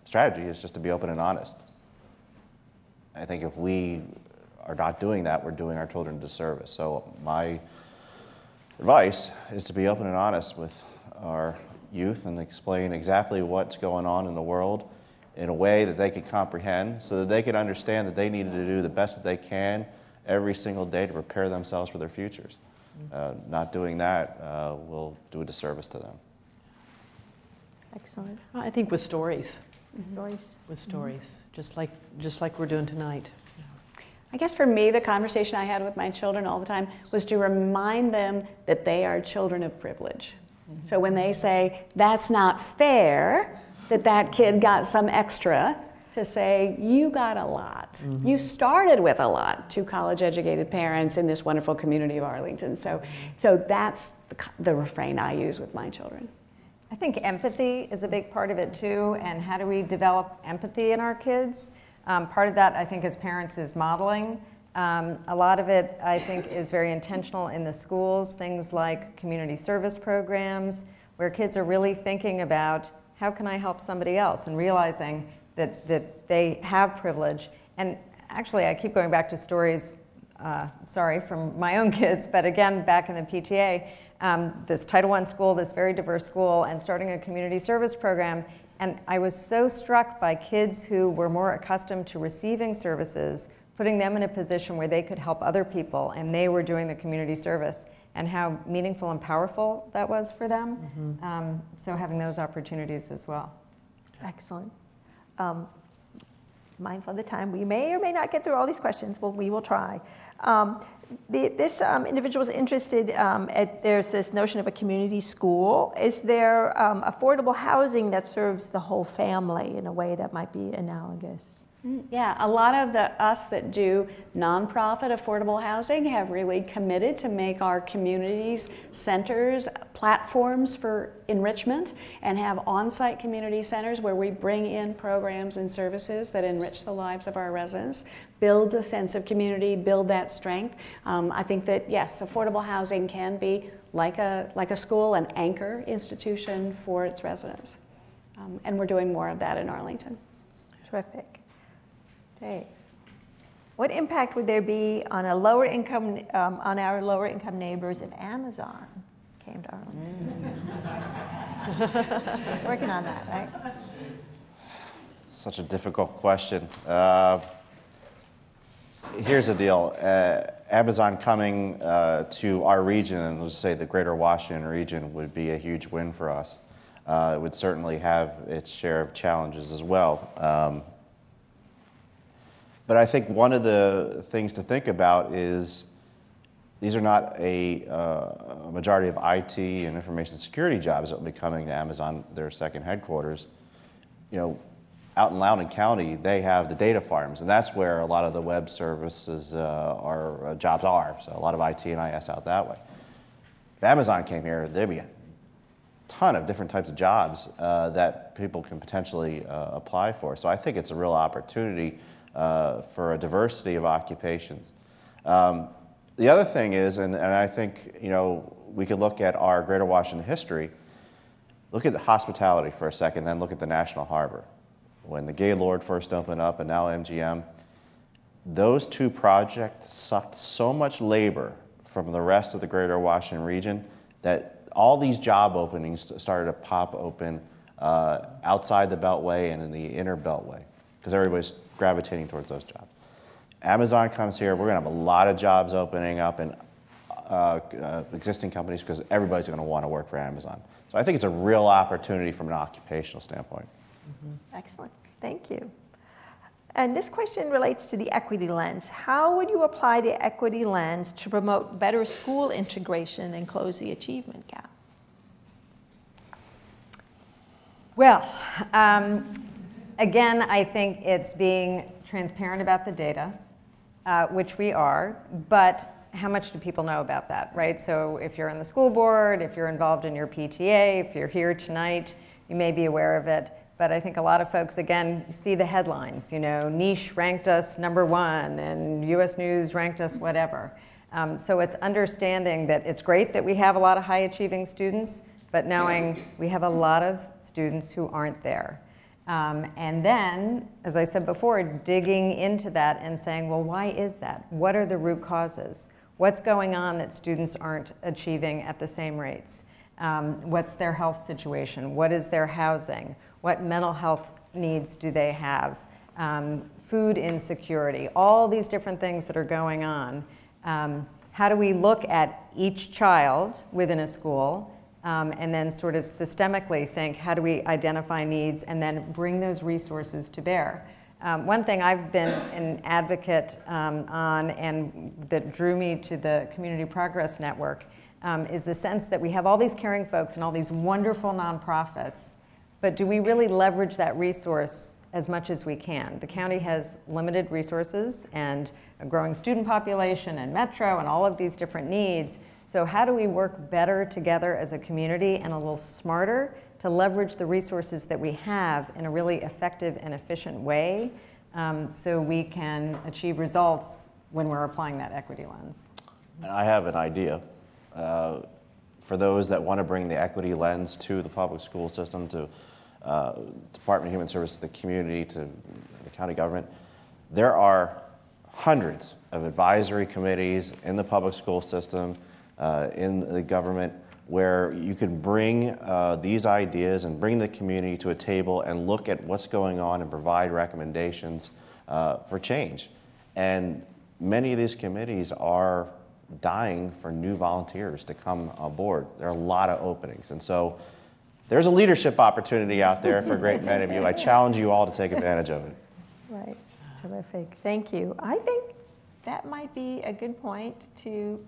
Speaker 3: strategy is just to be open and honest. I think if we are not doing that, we're doing our children a disservice. So my advice is to be open and honest with our youth and explain exactly what's going on in the world in a way that they could comprehend, so that they could understand that they needed to do the best that they can every single day to prepare themselves for their futures. Not doing that will do a disservice to them.
Speaker 2: Excellent.
Speaker 4: I think with stories.
Speaker 2: Stories.
Speaker 4: With stories, just like we're doing tonight.
Speaker 11: I guess for me, the conversation I had with my children all the time was to remind them that they are children of privilege. So when they say, that's not fair, that kid got some extra, to say, you got a lot. You started with a lot, 2 college-educated parents in this wonderful community of Arlington. So that's the refrain I use with my children.
Speaker 6: I think empathy is a big part of it too, and how do we develop empathy in our kids? Part of that, I think, as parents is modeling. A lot of it, I think, is very intentional in the schools, things like community service programs, where kids are really thinking about how can I help somebody else, and realizing that they have privilege. And actually, I keep going back to stories, sorry, from my own kids, but again, back in the PTA, this Title I school, this very diverse school, and starting a community service program. And I was so struck by kids who were more accustomed to receiving services, putting them in a position where they could help other people, and they were doing the community service, and how meaningful and powerful that was for them. So having those opportunities as well.
Speaker 2: Excellent. Mindful of the time, we may or may not get through all these questions, but we will try. This individual is interested, there's this notion of a community school. Is there affordable housing that serves the whole family in a way that might be analogous?
Speaker 11: Yeah, a lot of us that do nonprofit affordable housing have really committed to make our communities centers, platforms for enrichment, and have on-site community centers where we bring in programs and services that enrich the lives of our residents. build a sense of community, build that strength. I think that, yes, affordable housing can be like a school, an anchor institution for its residents. And we're doing more of that in Arlington.
Speaker 2: Terrific. Dave, what impact would there be on a lower income, on our lower income neighbors if Amazon came to Arlington? Working on that, right?
Speaker 3: Such a difficult question. Here's the deal. Amazon coming to our region, and let's say the greater Washington region, would be a huge win for us. It would certainly have its share of challenges as well. But I think one of the things to think about is these are not a majority of IT and information security jobs that will be coming to Amazon, their second headquarters. You know, out in Loudoun County, they have the data farms, and that's where a lot of the web services jobs are. So a lot of IT and IS out that way. If Amazon came here, there'd be a ton of different types of jobs that people can potentially apply for. So I think it's a real opportunity for a diversity of occupations. The other thing is, and I think, you know, we could look at our Greater Washington history, look at the hospitality for a second, then look at the National Harbor. When the Gaylord first opened up and now MGM, those two projects sucked so much labor from the rest of the Greater Washington region that all these job openings started to pop open outside the Beltway and in the inner Beltway, because everybody's gravitating towards those jobs. Amazon comes here, we're going to have a lot of jobs opening up in existing companies because everybody's going to want to work for Amazon. So I think it's a real opportunity from an occupational standpoint.
Speaker 2: Mm-hmm. Excellent. Thank you. And this question relates to the equity lens. How would you apply the equity lens to promote better school integration and close the achievement gap?
Speaker 6: Well, again, I think it's being transparent about the data, which we are, but how much do people know about that, right? So if you're on the school board, if you're involved in your PTA, if you're here tonight, you may be aware of it. But I think a lot of folks, again, see the headlines, you know, Niche ranked us #1 and US News ranked us whatever. So it's understanding that it's great that we have a lot of high achieving students, but knowing we have a lot of students who aren't there. And then, as I said before, digging into that and saying, well, why is that? What are the root causes? What's going on that students aren't achieving at the same rates? What's their health situation? What is their housing? What mental health needs do they have? Food insecurity, all these different things that are going on. How do we look at each child within a school and then sort of systemically think, how do we identify needs and then bring those resources to bear? One thing I've been an advocate on and that drew me to the Community Progress Network is the sense that we have all these caring folks and all these wonderful nonprofits, but do we really leverage that resource as much as we can? The county has limited resources and a growing student population and metro and all of these different needs. So how do we work better together as a community and a little smarter to leverage the resources that we have in a really effective and efficient way so we can achieve results when we're applying that equity lens?
Speaker 3: I have an idea. For those that want to bring the equity lens to the public school system, to Department of Human Services, to the community, to the county government, there are hundreds of advisory committees in the public school system, in the government, where you can bring these ideas and bring the community to a table and look at what's going on and provide recommendations for change. And many of these committees are dying for new volunteers to come aboard. There are a lot of openings. And so there's a leadership opportunity out there for a great many of you. I challenge you all to take advantage of it.
Speaker 2: Right. Terrific. Thank you. I think that might be a good point to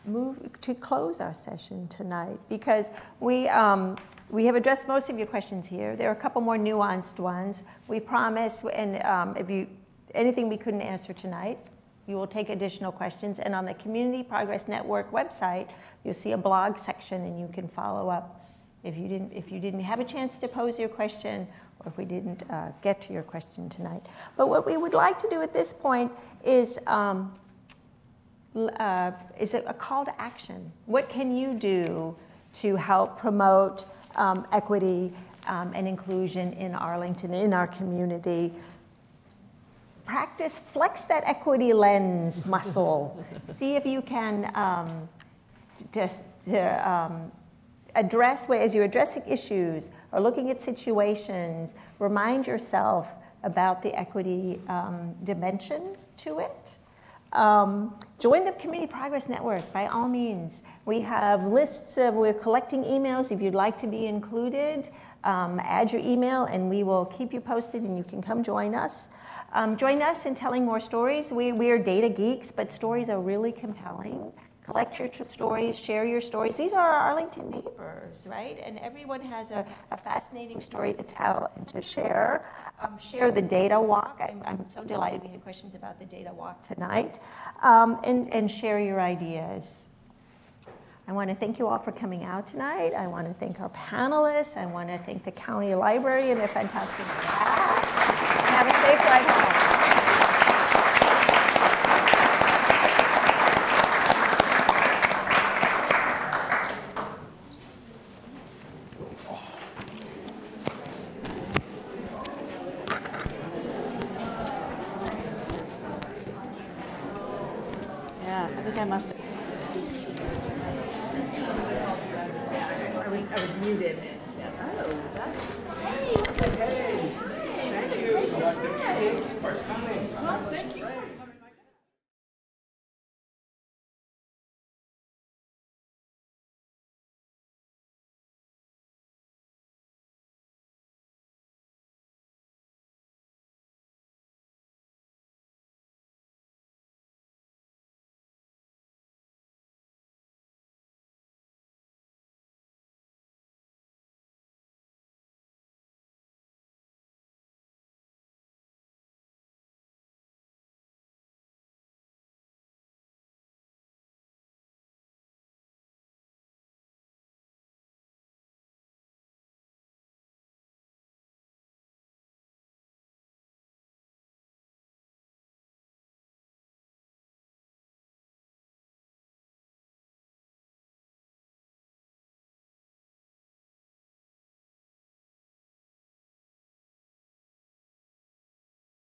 Speaker 2: move to close our session tonight, because we have addressed most of your questions here. There are a couple more nuanced ones. We promise, and if anything we couldn't answer tonight, you will take additional questions. And on the Community Progress Network website, you'll see a blog section, and you can follow up if you didn't have a chance to pose your question, or if we didn't get to your question tonight. But what we would like to do at this point is a call to action. What can you do to help promote equity and inclusion in Arlington, in our community? Practice, flex that equity lens muscle. See if you can address, as you're addressing issues or looking at situations, remind yourself about the equity dimension to it. Join the Community Progress Network, by all means. We have lists, we're collecting emails. If you'd like to be included, add your email and we will keep you posted and you can come join us. Join us in telling more stories. We are data geeks, but stories are really compelling. Collect your stories, share your stories. These are our Arlington neighbors, right? And everyone has a fascinating story to tell and to share. Share the data walk. I'm so delighted we had questions about the data walk tonight. And share your ideas. I want to thank you all for coming out tonight. I want to thank our panelists. I want to thank the county library and their fantastic staff. Have a safe ride home.
Speaker 11: Yeah, I think I must have. I was muted. Yes.
Speaker 12: Oh, that's. Hey. Hey. Thank you. Well, thank you.